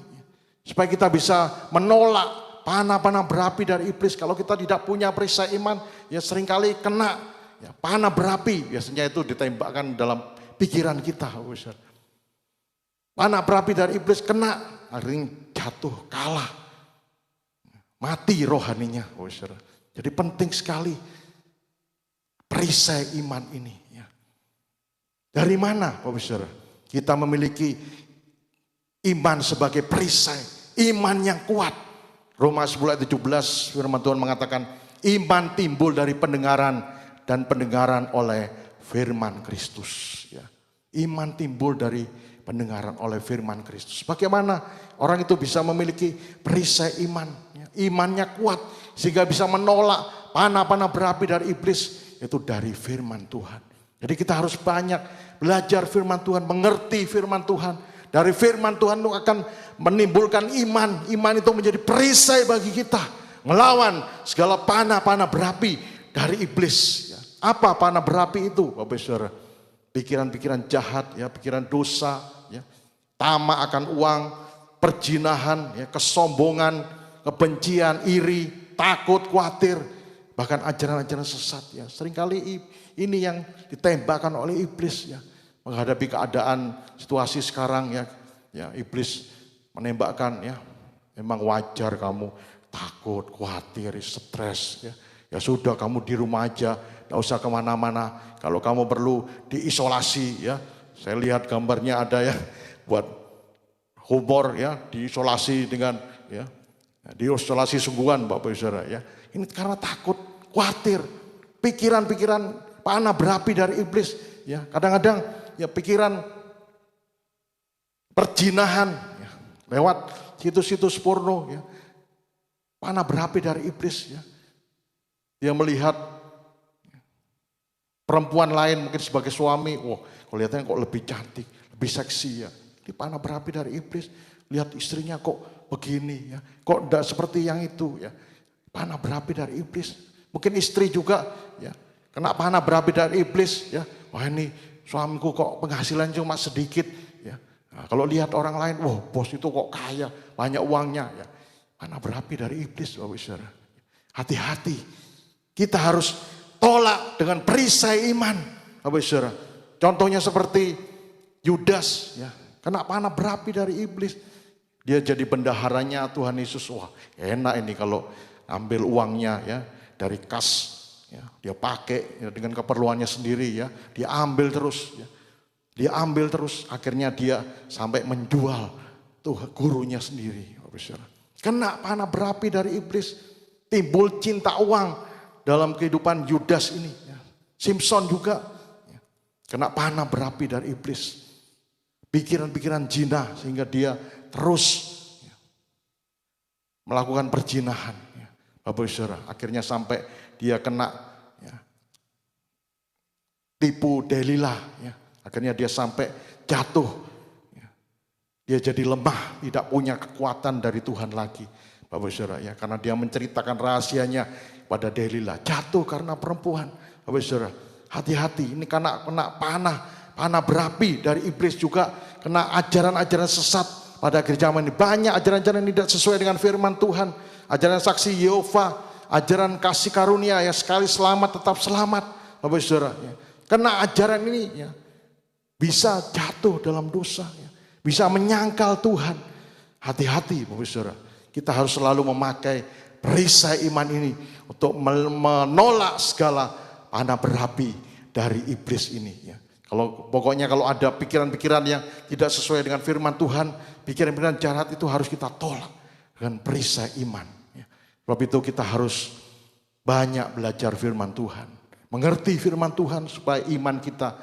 supaya kita bisa menolak panah-panah berapi dari iblis. Kalau kita tidak punya perisai iman, ya seringkali kena ya, panah berapi. Biasanya itu ditembakkan dalam pikiran kita. Panah berapi dari iblis kena, akhirnya jatuh, kalah, mati rohaninya. Jadi penting sekali perisai iman ini. Dari mana, Bapak Saudara? Kita memiliki iman sebagai perisai, iman yang kuat. Roma 10 ayat 17 firman Tuhan mengatakan, iman timbul dari pendengaran dan pendengaran oleh firman Kristus. Ya. Iman timbul dari pendengaran oleh firman Kristus. Bagaimana orang itu bisa memiliki perisai iman, ya. Imannya kuat sehingga bisa menolak panah-panah berapi dari iblis, itu dari firman Tuhan. Jadi kita harus banyak belajar firman Tuhan, mengerti firman Tuhan. Dari firman Tuhan itu akan menimbulkan iman. Iman itu menjadi perisai bagi kita. Melawan segala panah-panah berapi dari iblis. Apa panah berapi itu, Bapak Saudara? Pikiran-pikiran jahat, ya, pikiran dosa, ya, tamak akan uang, perjinahan, ya, kesombongan, kebencian, iri, takut, khawatir, bahkan ajaran-ajaran sesat. Ya. Seringkali ini yang ditembakkan oleh iblis, ya, menghadapi keadaan situasi sekarang, ya, iblis menembakkan, ya, memang wajar kamu takut, khawatir, stres, ya. Ya sudah kamu di rumah aja, tidak usah kemana-mana. Kalau kamu perlu diisolasi, ya, saya lihat gambarnya ada ya buat humor, ya, diisolasi dengan, ya, diisolasi sungguhan, Bapak Saudara, ya. Ini karena takut, khawatir, pikiran-pikiran panah berapi dari iblis, ya. Kadang-kadang ya pikiran perjinahan, ya, lewat situs-situs porno, ya, panah berapi dari iblis, ya. Dia melihat perempuan lain mungkin sebagai suami, wah, kelihatannya kok lebih cantik, lebih seksi, ya. Ini panah berapi dari iblis. Lihat istrinya kok begini, ya, kok tidak seperti yang itu, ya. Panah berapi dari iblis. Mungkin istri juga, ya, kena panah berapi dari iblis, ya. Wah, ini suamiku kok penghasilan cuma sedikit, ya. Nah, kalau lihat orang lain, wah, bos itu kok kaya, banyak uangnya, ya. Panah berapi dari iblis, Bapak Saudara. Hati-hati. Kita harus tolak dengan perisai iman, Bapak Saudara. Contohnya seperti Yudas, ya, kena panah berapi dari iblis. Dia jadi bendaharanya Tuhan Yesus. Wah, enak ini kalau ambil uangnya, ya, dari kas, ya, dia pakai, ya, dengan keperluannya sendiri, ya, dia ambil terus, ya. Dia ambil terus, akhirnya dia sampai menjual tuh gurunya sendiri, Bapak Saudara. Kena panah berapi dari iblis, timbul cinta uang dalam kehidupan Yudas ini, ya. Simpson juga, ya, kena panah berapi dari iblis. Pikiran-pikiran zina sehingga dia terus, ya, melakukan perzinahan, ya, Bapak Saudara. Akhirnya sampai dia kena, ya, tipu Delilah, ya. Akhirnya dia sampai jatuh, ya. Dia jadi lemah, tidak punya kekuatan dari Tuhan lagi, Bapak Saudara, ya, karena dia menceritakan rahasianya pada Delilah, jatuh karena perempuan. Bapak Saudara, hati-hati, ini karena kena panah berapi dari iblis juga, kena ajaran-ajaran sesat pada akhir zaman ini. Banyak ajaran-ajaran yang tidak sesuai dengan firman Tuhan, ajaran saksi Yehova, ajaran kasih karunia, ya, sekali selamat tetap selamat, Bapak Saudara, ya. Kena ajaran ini, ya, bisa jatuh dalam dosa, ya. Bisa menyangkal Tuhan. Hati-hati Bapak Saudara, kita harus selalu memakai perisai iman ini untuk menolak segala panah berapi dari iblis ini. Ya. Pokoknya kalau ada pikiran-pikiran yang tidak sesuai dengan firman Tuhan, pikiran-pikiran jahat itu harus kita tolak dengan perisai iman. Ya. Sebab itu kita harus banyak belajar firman Tuhan, mengerti firman Tuhan supaya iman kita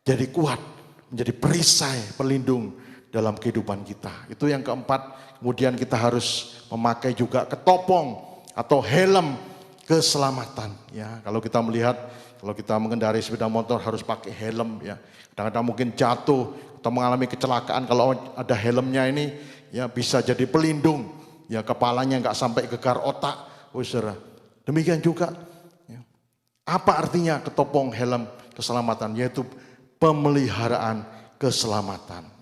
jadi kuat, menjadi perisai pelindung dalam kehidupan kita. Itu yang keempat. Kemudian kita harus memakai juga ketopong atau helm keselamatan. Ya, kalau kita melihat, kalau kita mengendarai sepeda motor harus pakai helm. Ya, kadang-kadang mungkin jatuh atau mengalami kecelakaan. Kalau ada helmnya ini, ya bisa jadi pelindung. Ya, kepalanya nggak sampai gegar otak. Saudara. Demikian juga. Ya. Apa artinya ketopong helm keselamatan? Yaitu pemeliharaan keselamatan.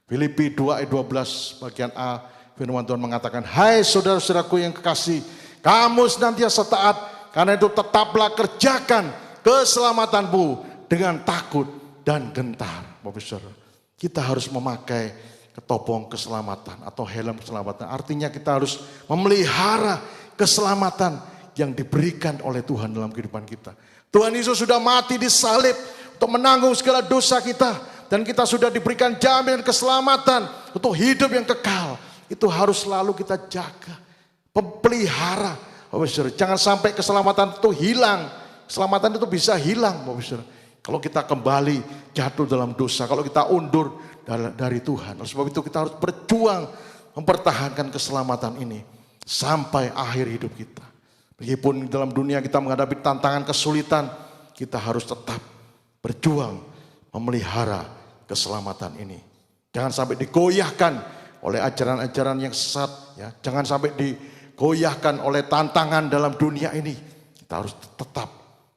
Filipi 2 ayat 12 bagian A, firman Tuhan mengatakan, hai saudara-saudaraku yang kekasih, kamu senantiasa taat, karena itu tetaplah kerjakan keselamatanmu dengan takut dan gentar. Bapak Saudara, kita harus memakai ketopong keselamatan atau helm keselamatan. Artinya kita harus memelihara keselamatan yang diberikan oleh Tuhan dalam kehidupan kita. Tuhan Yesus sudah mati di salib untuk menanggung segala dosa kita. Dan kita sudah diberikan jaminan keselamatan untuk hidup yang kekal. Itu harus selalu kita jaga, pelihara. Jangan sampai keselamatan itu hilang. Keselamatan itu bisa hilang. Kalau kita kembali jatuh dalam dosa, kalau kita undur dari Tuhan. Oleh sebab itu kita harus berjuang mempertahankan keselamatan ini sampai akhir hidup kita. Meskipun dalam dunia kita menghadapi tantangan kesulitan, kita harus tetap berjuang memelihara keselamatan ini. Jangan sampai digoyahkan oleh ajaran-ajaran yang sesat. Ya. Jangan sampai digoyahkan oleh tantangan dalam dunia ini. Kita harus tetap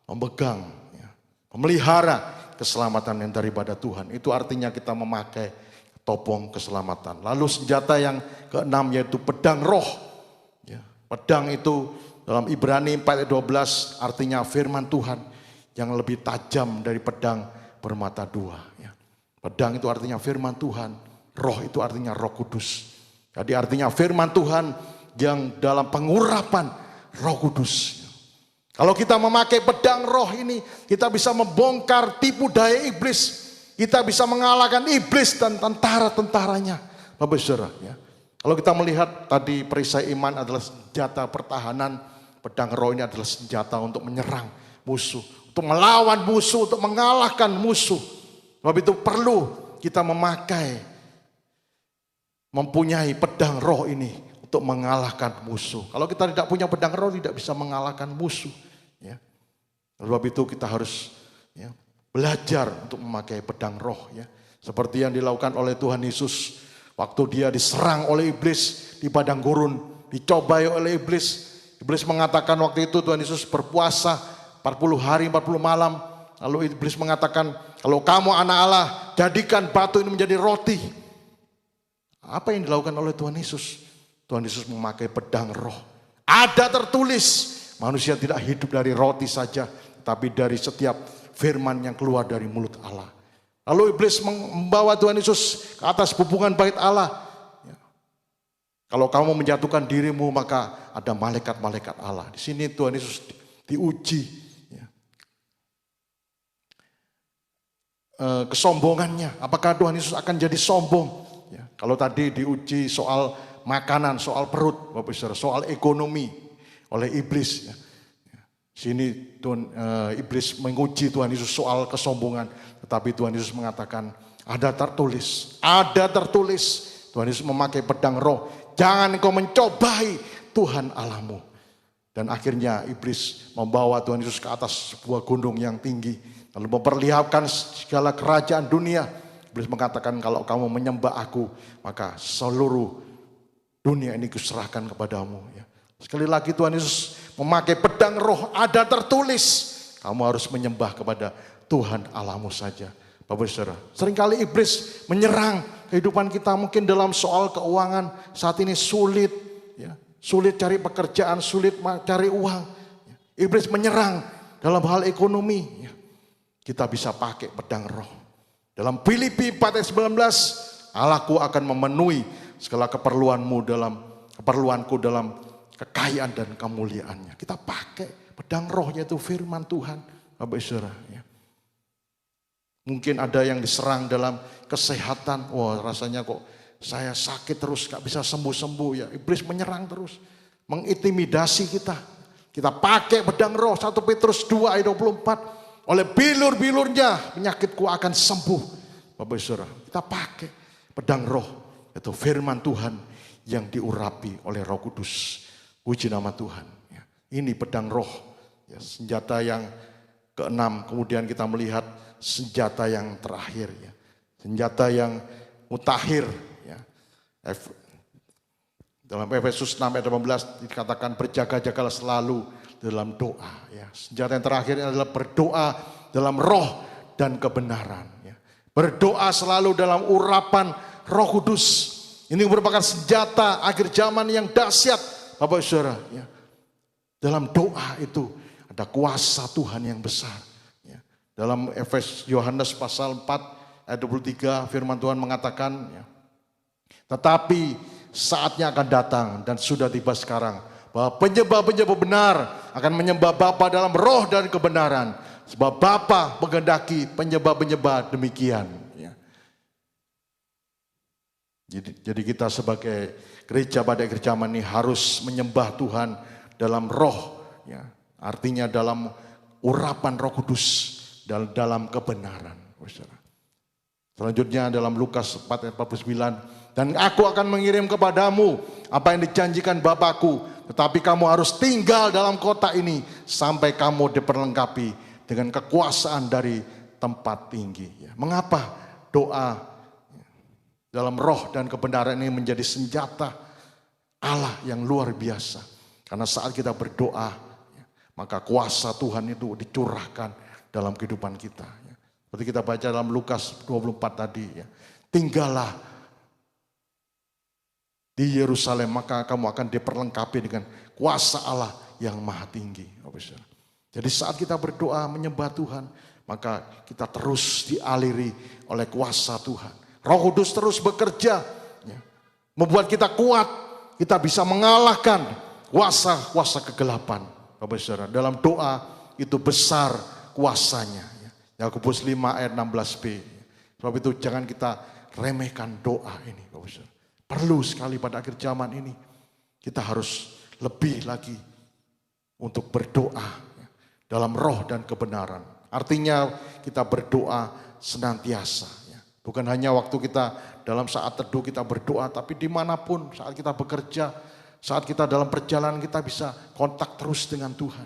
memegang, ya, memelihara keselamatan yang daripada Tuhan. Itu artinya kita memakai topong keselamatan. Lalu senjata yang keenam yaitu pedang roh. Ya. Pedang itu dalam Ibrani 4 ayat 12 artinya firman Tuhan yang lebih tajam dari pedang bermata dua. Ya. Pedang itu artinya firman Tuhan, roh itu artinya Roh Kudus. Jadi artinya firman Tuhan yang dalam pengurapan Roh Kudus. Kalau kita memakai pedang roh ini, kita bisa membongkar tipu daya iblis. Kita bisa mengalahkan iblis dan tentara-tentaranya. Bapak Saudara, ya. Kalau kita melihat tadi perisai iman adalah senjata pertahanan, pedang roh ini adalah senjata untuk menyerang musuh, untuk melawan musuh, untuk mengalahkan musuh. Sebab itu perlu kita mempunyai pedang roh ini untuk mengalahkan musuh. Kalau kita tidak punya pedang roh, tidak bisa mengalahkan musuh. Ya. Sebab itu kita harus, ya, belajar untuk memakai pedang roh. Ya. Seperti yang dilakukan oleh Tuhan Yesus waktu dia diserang oleh iblis di padang gurun, dicobai oleh iblis. Iblis mengatakan waktu itu Tuhan Yesus berpuasa 40 hari 40 malam. Lalu iblis mengatakan, kalau kamu anak Allah, jadikan batu ini menjadi roti. Apa yang dilakukan oleh Tuhan Yesus? Tuhan Yesus memakai pedang roh. Ada tertulis, manusia tidak hidup dari roti saja, tapi dari setiap firman yang keluar dari mulut Allah. Lalu iblis membawa Tuhan Yesus ke atas hubungan bait Allah. Kalau kamu menjatuhkan dirimu, maka ada malaikat-malaikat Allah. Di sini Tuhan Yesus diuji. Kesombongannya, apakah Tuhan Yesus akan jadi sombong? Ya, kalau tadi diuji soal makanan, soal perut, Bapak Saudara, soal ekonomi oleh iblis. Ya. Sini iblis menguji Tuhan Yesus soal kesombongan, tetapi Tuhan Yesus mengatakan ada tertulis, Tuhan Yesus memakai pedang roh, jangan engkau mencobai Tuhan Allahmu. Dan akhirnya iblis membawa Tuhan Yesus ke atas sebuah gunung yang tinggi. Lalu memperlihatkan segala kerajaan dunia. Iblis mengatakan kalau kamu menyembah aku, maka seluruh dunia ini kuserahkan kepadamu. Ya. Sekali lagi Tuhan Yesus memakai pedang roh, ada tertulis. Kamu harus menyembah kepada Tuhan Allahmu saja. Bapak Saudara, seringkali iblis menyerang kehidupan kita mungkin dalam soal keuangan. Saat ini sulit, ya. Sulit cari pekerjaan, sulit cari uang. Ya. Iblis menyerang dalam hal ekonomi. Ya. Kita bisa pakai pedang roh. Dalam Filipi 4 ayat 19, Allahku akan memenuhi segala keperluanku dalam kekayaan dan kemuliaannya. Kita pakai pedang roh, yaitu firman Tuhan, Bapak Saudara. Ya. Mungkin ada yang diserang dalam kesehatan, wah rasanya kok saya sakit terus, gak bisa sembuh-sembuh ya. Iblis menyerang terus, mengintimidasi kita. Kita pakai pedang roh, 1 Petrus 2 ayat 24. Oleh bilur-bilurnya penyakitku akan sembuh. Bapak Saudara, kita pakai pedang roh, yaitu firman Tuhan yang diurapi oleh Roh Kudus. Puji nama Tuhan. Ya. Ini pedang roh, ya, senjata yang keenam. Kemudian kita melihat senjata yang terakhir, ya. Senjata yang mutakhir. Ya. Dalam Efesus 6 ayat 18 dikatakan berjaga-jagalah selalu dalam doa. Ya. Senjata yang terakhir adalah berdoa dalam roh dan kebenaran. Ya. Berdoa selalu dalam urapan Roh Kudus. Ini merupakan senjata akhir zaman yang dahsyat, Bapak Saudara. Ya. Dalam doa itu ada kuasa Tuhan yang besar. Ya. Dalam Yohanes pasal 4 ayat 23 firman Tuhan mengatakan, ya, tetapi saatnya akan datang dan sudah tiba sekarang bahwa penyembah-penyembah benar akan menyembah Bapa dalam roh dan kebenaran. Sebab Bapa menghendaki penyembah-penyembah demikian. Ya. Jadi kita sebagai gereja pada akhir zaman ini harus menyembah Tuhan dalam roh. Ya. Artinya dalam urapan Roh Kudus dan dalam kebenaran. Selanjutnya dalam Lukas 4 ayat 49. Dan aku akan mengirim kepadamu apa yang dijanjikan Bapakku. Tetapi kamu harus tinggal dalam kota ini sampai kamu diperlengkapi dengan kekuasaan dari tempat tinggi. Ya. Mengapa doa dalam roh dan kebenaran ini menjadi senjata Allah yang luar biasa? Karena saat kita berdoa, ya, maka kuasa Tuhan itu dicurahkan dalam kehidupan kita. Ya. Seperti kita baca dalam Lukas 24 tadi, ya. Tinggallah di Yerusalem, maka kamu akan diperlengkapi dengan kuasa Allah yang maha tinggi. Jadi saat kita berdoa menyembah Tuhan, maka kita terus dialiri oleh kuasa Tuhan. Roh Kudus terus bekerja, ya, membuat kita kuat, kita bisa mengalahkan kuasa-kuasa kegelapan. Bapak Saudara, dalam doa itu besar kuasanya. Ya. Yakobus 5 ayat 16b. Sebab itu jangan kita remehkan doa ini, Bapak Saudara. Perlu sekali pada akhir zaman ini kita harus lebih lagi untuk berdoa, ya, dalam roh dan kebenaran. Artinya kita berdoa senantiasa. Bukan hanya waktu kita dalam saat teduh kita berdoa, tapi dimanapun saat kita bekerja, saat kita dalam perjalanan kita bisa kontak terus dengan Tuhan.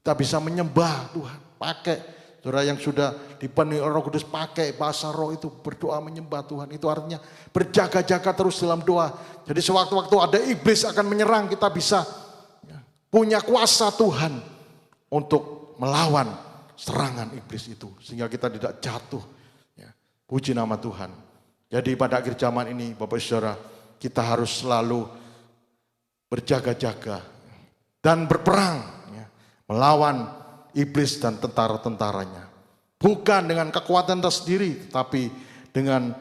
Kita bisa menyembah Tuhan, pakai saudara yang sudah dipenuhi Roh Kudus, pakai bahasa roh itu berdoa menyembah Tuhan. Itu artinya berjaga-jaga terus dalam doa. Jadi sewaktu-waktu ada iblis akan menyerang, kita bisa, ya, punya kuasa Tuhan untuk melawan serangan iblis itu. Sehingga kita tidak jatuh. Puji nama Tuhan. Jadi pada akhir zaman ini Bapak Saudara, kita harus selalu berjaga-jaga dan berperang, ya, melawan iblis dan tentara-tentaranya. Bukan dengan kekuatan tersendiri, tapi dengan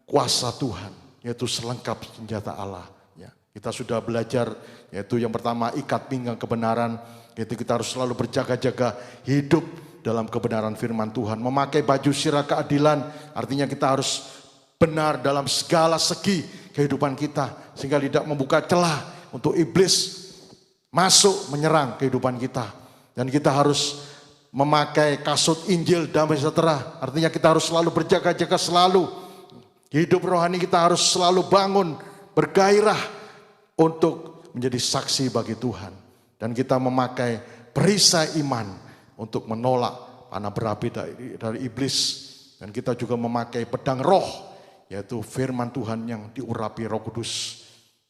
kuasa Tuhan, yaitu selengkap senjata Allah. Ya, kita sudah belajar, yaitu yang pertama ikat pinggang kebenaran, yaitu kita harus selalu berjaga-jaga hidup dalam kebenaran firman Tuhan. Memakai baju sirah keadilan, artinya kita harus benar dalam segala segi kehidupan kita. Sehingga tidak membuka celah untuk iblis masuk menyerang kehidupan kita. Dan kita harus memakai kasut Injil damai sejahtera. Artinya kita harus selalu berjaga-jaga selalu. Hidup rohani kita harus selalu bangun, bergairah untuk menjadi saksi bagi Tuhan. Dan kita memakai perisai iman untuk menolak panah berapi dari iblis. Dan kita juga memakai pedang roh, yaitu firman Tuhan yang diurapi Roh Kudus.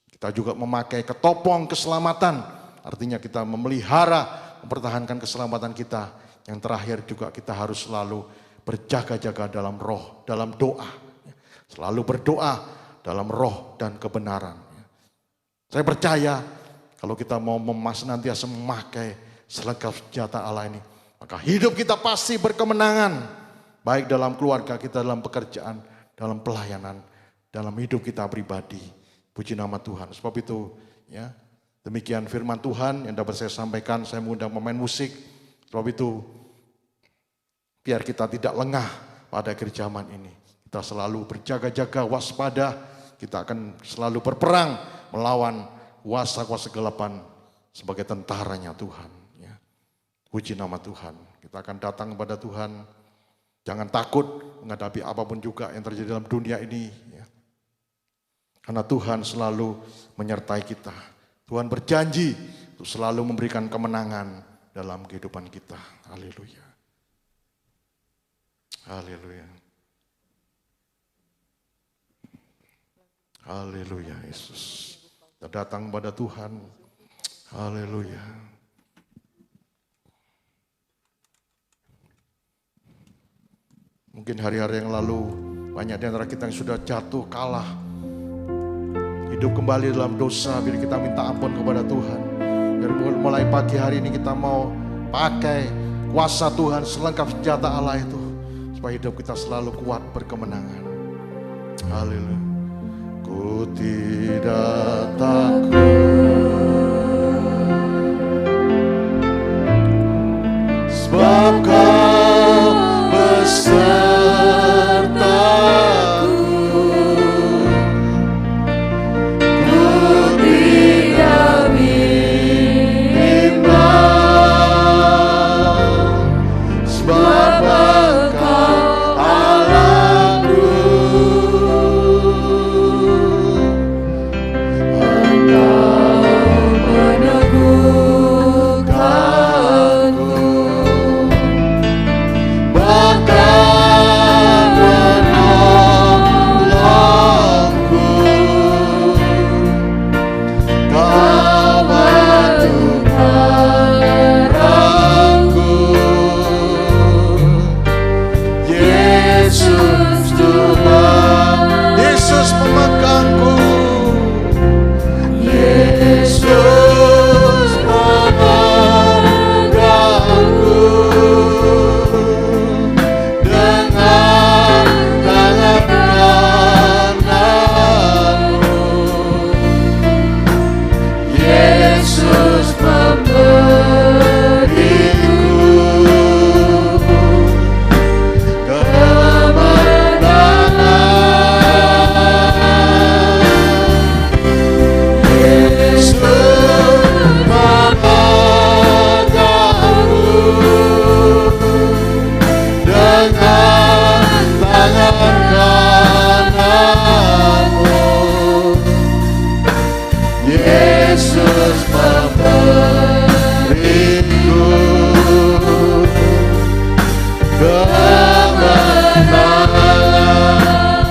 Kita juga memakai ketopong keselamatan, artinya kita memelihara, mempertahankan keselamatan kita. Yang terakhir juga kita harus selalu berjaga-jaga dalam roh, dalam doa. Selalu berdoa dalam roh dan kebenaran. Saya percaya kalau kita mau senantiasa memakai selengkap senjata Allah ini, maka hidup kita pasti berkemenangan. baik dalam keluarga kita, dalam pekerjaan, dalam pelayanan, dalam hidup kita pribadi. Puji nama Tuhan. Sebab itu ya, demikian firman Tuhan yang dapat saya sampaikan. Saya mengundang pemain musik. Sebab itu biar kita tidak lengah pada akhir zaman ini. Kita selalu berjaga-jaga, waspada. Kita akan selalu berperang melawan kuasa-kuasa kegelapan sebagai tentaranya Tuhan. Ya. Puji nama Tuhan. Kita akan datang kepada Tuhan. Jangan takut menghadapi apapun juga yang terjadi dalam dunia ini. Ya. Karena Tuhan selalu menyertai kita. Tuhan berjanji untuk selalu memberikan kemenangan dalam kehidupan kita. Haleluya. Haleluya. Haleluya Yesus. Kita datang kepada Tuhan. Haleluya. Mungkin hari-hari yang lalu banyak di antara kita yang sudah jatuh, kalah. Hidup kembali dalam dosa, biar kita minta ampun kepada Tuhan. Biar mulai pagi hari ini kita mau pakai kuasa Tuhan selengkap senjata Allah itu. Supaya hidup kita selalu kuat berkemenangan. Haleluya. Ku tidak takut, sebab Kau besertaku. Ku tidak bimbang, sebab Engkau Allahku.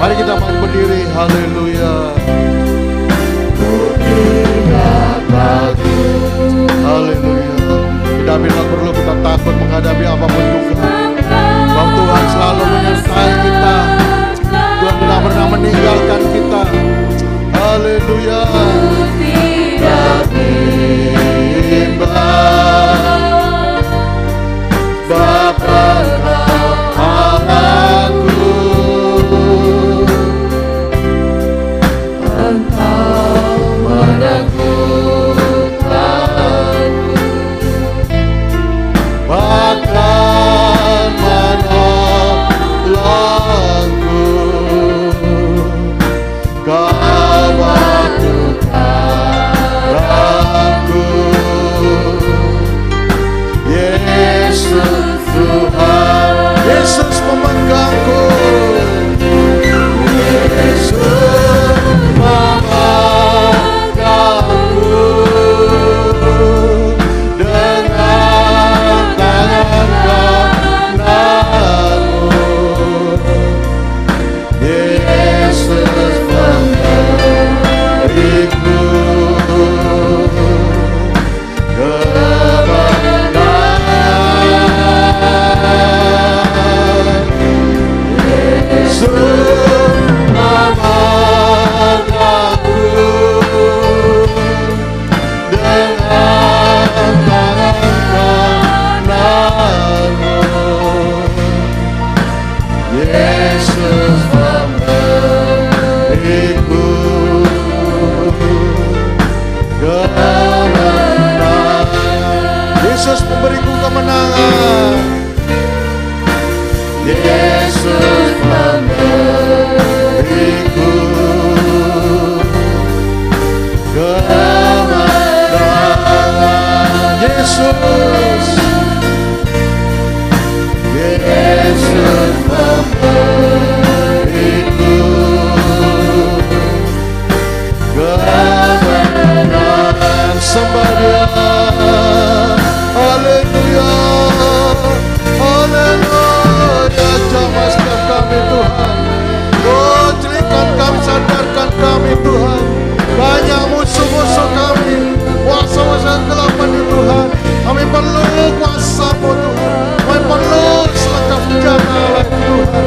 Mari kita berdiri, haleluya. Haleluya. Tidak bila perlu kita takut menghadapi apapun juga. Sebab Tuhan selalu menyertai kita. Tuhan tidak pernah meninggalkan kita. Haleluya. Tidak bimbang, Bapa Allahku. Engkau menakutkanku, bahkan menolongku. Kau batukan aku, Yesus Tuhan. Yesus memegangku, Yesus memegangku dengan tangan kananmu. Yesus memberiku kemenangan. memberiku kemenangan. Yesus memberiku kemenangan. Yesus, Yesus memberiku kemenangan. Sembah Dia. Haleluya, haleluya. Jamah setiap kami Tuhan. Oh, ceritakan kami, sadarkan kami Tuhan. Banyak musuh-musuh kami, kuasa-kuasa kegelapan ya Tuhan. Kami perlu kuasa-Mu Tuhan. Kami perlu selengkap jana Allah Tuhan.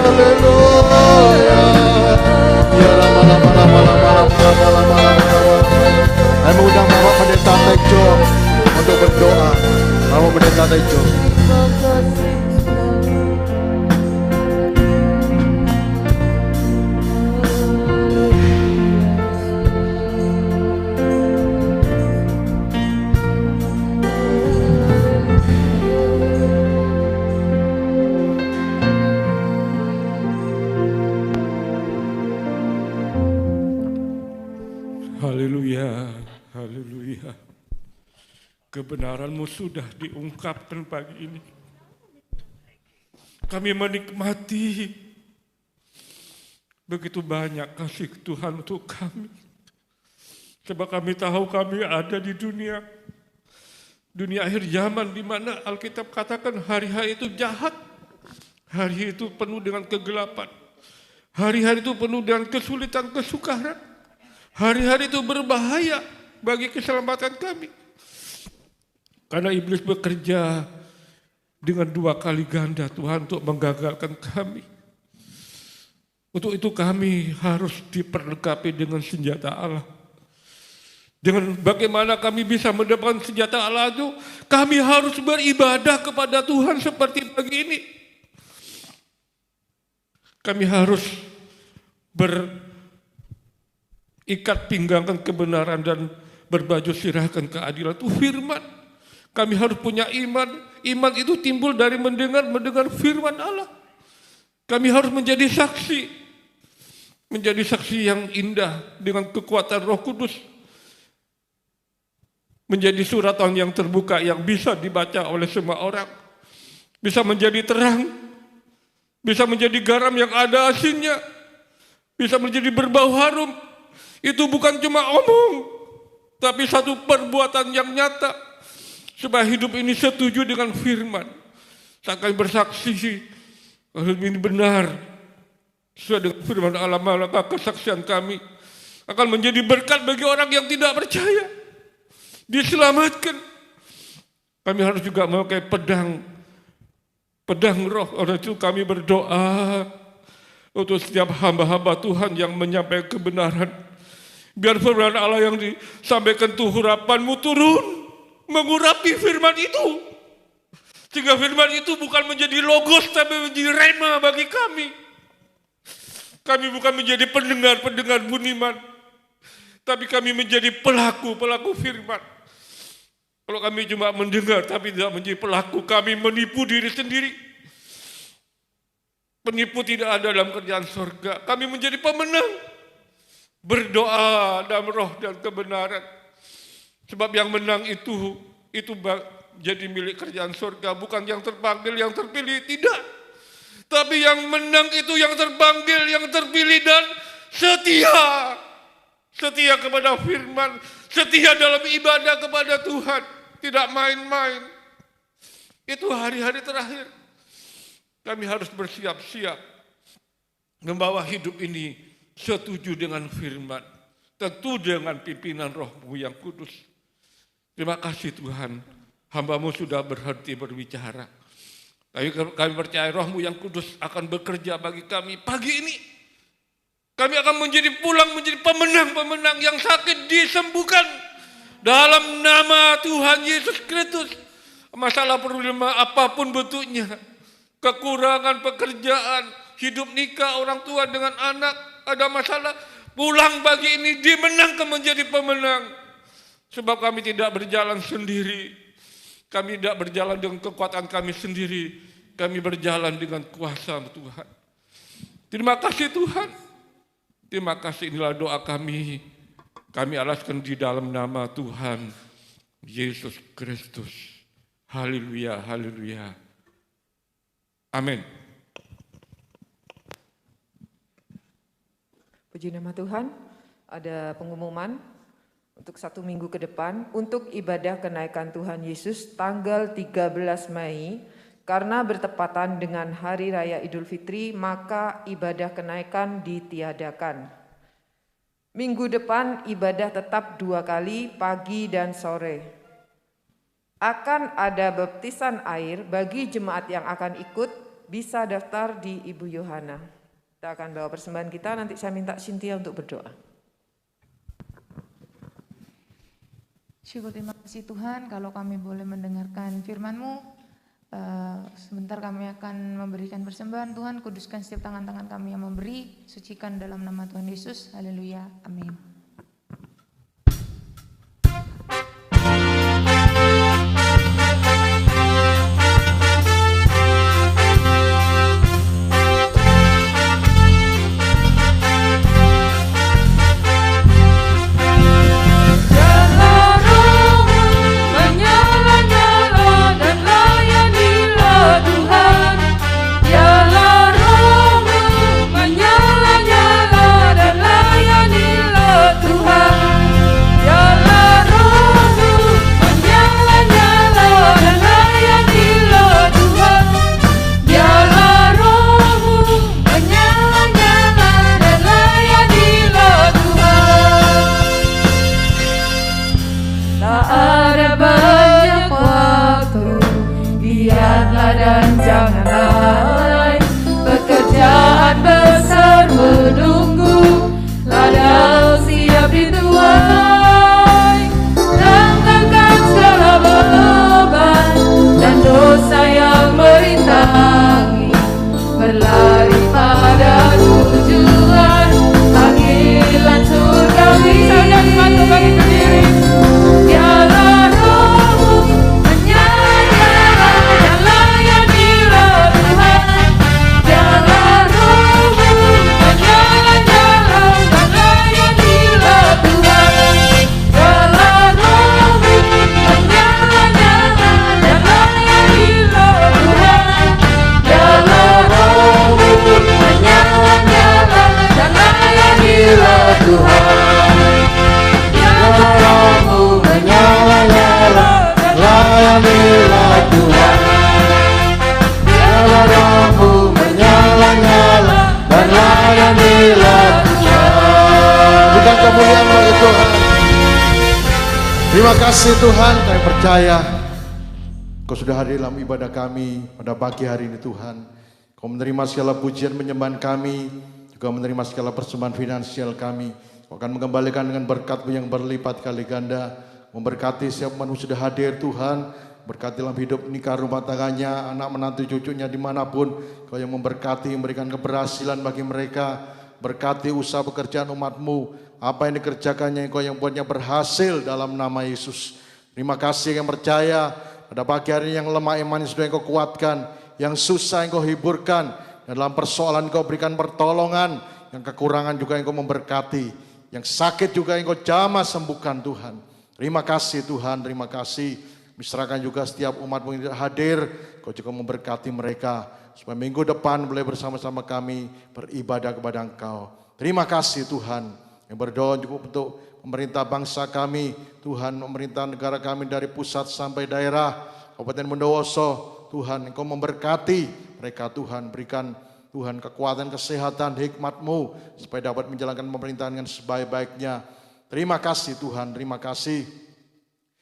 Haleluya. Ya lama-lama. Saya mengundang Bapak Pendeta Tejo untuk berdoa. Bapak Pendeta Tejo. Haleluya, haleluya. Kebenaran-Mu sudah diungkapkan pagi ini. Kami menikmati begitu banyak kasih Tuhan untuk kami. Sebab kami tahu kami ada di dunia akhir zaman di mana Alkitab katakan hari-hari itu jahat. Hari itu penuh dengan kegelapan. Hari-hari itu penuh dengan kesulitan, kesukaran. Hari-hari itu berbahaya bagi keselamatan kami. Karena iblis bekerja dengan 2 kali ganda Tuhan untuk menggagalkan kami. Untuk itu kami harus diperlengkapi dengan senjata Allah. Dengan bagaimana kami bisa mendapatkan senjata Allah itu, kami harus beribadah kepada Tuhan seperti pagi ini. Kami harus ikat pinggangkan kebenaran dan berbaju sirahkan keadilan. Itu firman. Kami harus punya iman. Iman itu timbul dari mendengar firman Allah. Kami harus menjadi saksi. Menjadi saksi yang indah dengan kekuatan Roh Kudus. Menjadi suratan yang terbuka yang bisa dibaca oleh semua orang. Bisa menjadi terang. Bisa menjadi garam yang ada asinnya. Bisa menjadi berbau harum. Itu bukan cuma omong, tapi satu perbuatan yang nyata. Supaya hidup ini setuju dengan firman. Saat kami bersaksi, kalau ini benar, sesuai dengan firman Allah, maka kesaksian kami akan menjadi berkat bagi orang yang tidak percaya. Diselamatkan. Kami harus juga memakai pedang roh. Oleh itu kami berdoa untuk setiap hamba-hamba Tuhan yang menyampaikan kebenaran. Biar firman Allah yang disampaikan itu harapan-Mu turun, mengurapi firman itu. Sehingga firman itu bukan menjadi logos, tapi menjadi rema bagi kami. Kami bukan menjadi pendengar buniman, tapi kami menjadi pelaku firman. Kalau kami cuma mendengar, tapi tidak menjadi pelaku, kami menipu diri sendiri. Penipu tidak ada dalam kerjaan surga. Kami menjadi pemenang. Berdoa dalam roh dan kebenaran. Sebab yang menang itu jadi milik kerjaan surga. Bukan yang terpanggil, yang terpilih. Tidak. Tapi yang menang itu yang terpanggil, yang terpilih dan setia. Setia kepada firman. Setia dalam ibadah kepada Tuhan. Tidak main-main. Itu hari-hari terakhir. Kami harus bersiap-siap. Membawa hidup ini setuju dengan firman, tentu dengan pimpinan Roh-Mu yang kudus. Terima kasih Tuhan, hamba-Mu sudah berhenti berbicara. Tapi kami percaya Roh-Mu yang kudus akan bekerja bagi kami pagi ini. Kami akan menjadi pemenang-pemenang yang sakit disembuhkan dalam nama Tuhan Yesus Kristus. Masalah problema apapun bentuknya, kekurangan pekerjaan, hidup nikah orang tua dengan anak, ada masalah, pulang pagi ini dimenangkan menjadi pemenang. Sebab kami tidak berjalan sendiri. Kami tidak berjalan dengan kekuatan kami sendiri, kami berjalan dengan kuasa Tuhan. Terima kasih Tuhan. Terima kasih, inilah doa kami. Kami alaskan di dalam nama Tuhan Yesus Kristus. Haleluya, haleluya. Amin. Puji nama Tuhan. Ada pengumuman untuk 1 minggu ke depan untuk ibadah kenaikan Tuhan Yesus tanggal 13 Mei. Karena bertepatan dengan Hari Raya Idul Fitri, maka ibadah kenaikan ditiadakan. Minggu depan ibadah tetap 2 kali, pagi dan sore. Akan ada baptisan air bagi jemaat yang akan ikut, bisa daftar di Ibu Yohana. Kita akan bawa persembahan kita, nanti saya minta Cynthia untuk berdoa. Syukur terima kasih Tuhan kalau kami boleh mendengarkan firman-Mu. Sebentar kami akan memberikan persembahan. Tuhan, kuduskan setiap tangan-tangan kami yang memberi, sucikan dalam nama Tuhan Yesus. Haleluya, amin. Terima kasih Tuhan, kami percaya Kau sudah hadir dalam ibadah kami pada pagi hari ini Tuhan. Kau menerima segala pujian penyembahan kami, juga menerima segala persembahan finansial kami. Kau akan mengembalikan dengan berkat-Mu yang berlipat kali ganda. Memberkati siapa yang sudah hadir Tuhan. Berkati dalam hidup nikah rumah tangganya, anak menantu cucunya dimanapun. Kau yang memberkati, memberikan keberhasilan bagi mereka. Berkati usaha pekerjaan umat-Mu. Apa yang dikerjakannya Engkau yang buatnya berhasil dalam nama Yesus. Terima kasih yang percaya pada pagi hari ini yang lemah iman sudah Engkau kuatkan. Yang susah Engkau hiburkan. Dan dalam persoalan Engkau berikan pertolongan. Yang kekurangan juga Engkau memberkati. Yang sakit juga Engkau jamah sembuhkan Tuhan. Terima kasih Tuhan, terima kasih. Misalkan juga setiap umat-Mu yang hadir. Kau juga memberkati mereka. Supaya minggu depan boleh bersama-sama kami beribadah kepada Engkau. Terima kasih Tuhan. Yang berdoa juga untuk pemerintah bangsa kami, Tuhan, pemerintah negara kami dari pusat sampai daerah, Kabupaten Bondowoso, Tuhan, Engkau memberkati mereka Tuhan, berikan Tuhan kekuatan, kesehatan, hikmat-Mu, supaya dapat menjalankan pemerintahan dengan sebaik-baiknya. Terima kasih Tuhan, terima kasih.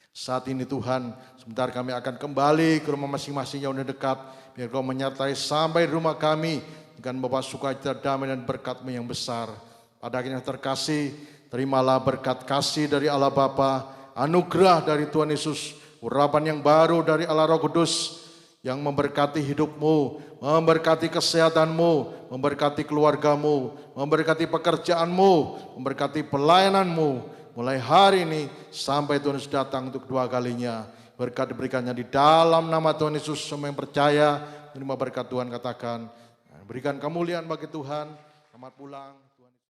Saat ini Tuhan, sebentar kami akan kembali ke rumah masing-masing yang dekat, biar Kau menyertai sampai di rumah kami, dengan Bapa sukacita, damai dan berkat-Mu yang besar. Pada akhirnya terkasih, terimalah berkat kasih dari Allah Bapa, anugerah dari Tuhan Yesus, urapan yang baru dari Allah Roh Kudus, yang memberkati hidupmu, memberkati kesehatanmu, memberkati keluargamu, memberkati pekerjaanmu, memberkati pelayananmu, mulai hari ini sampai Tuhan Yesus datang untuk kedua kalinya. Berkat diberikannya di dalam nama Tuhan Yesus. Semua yang percaya, menerima berkat Tuhan katakan, berikan kemuliaan bagi Tuhan. Selamat pulang.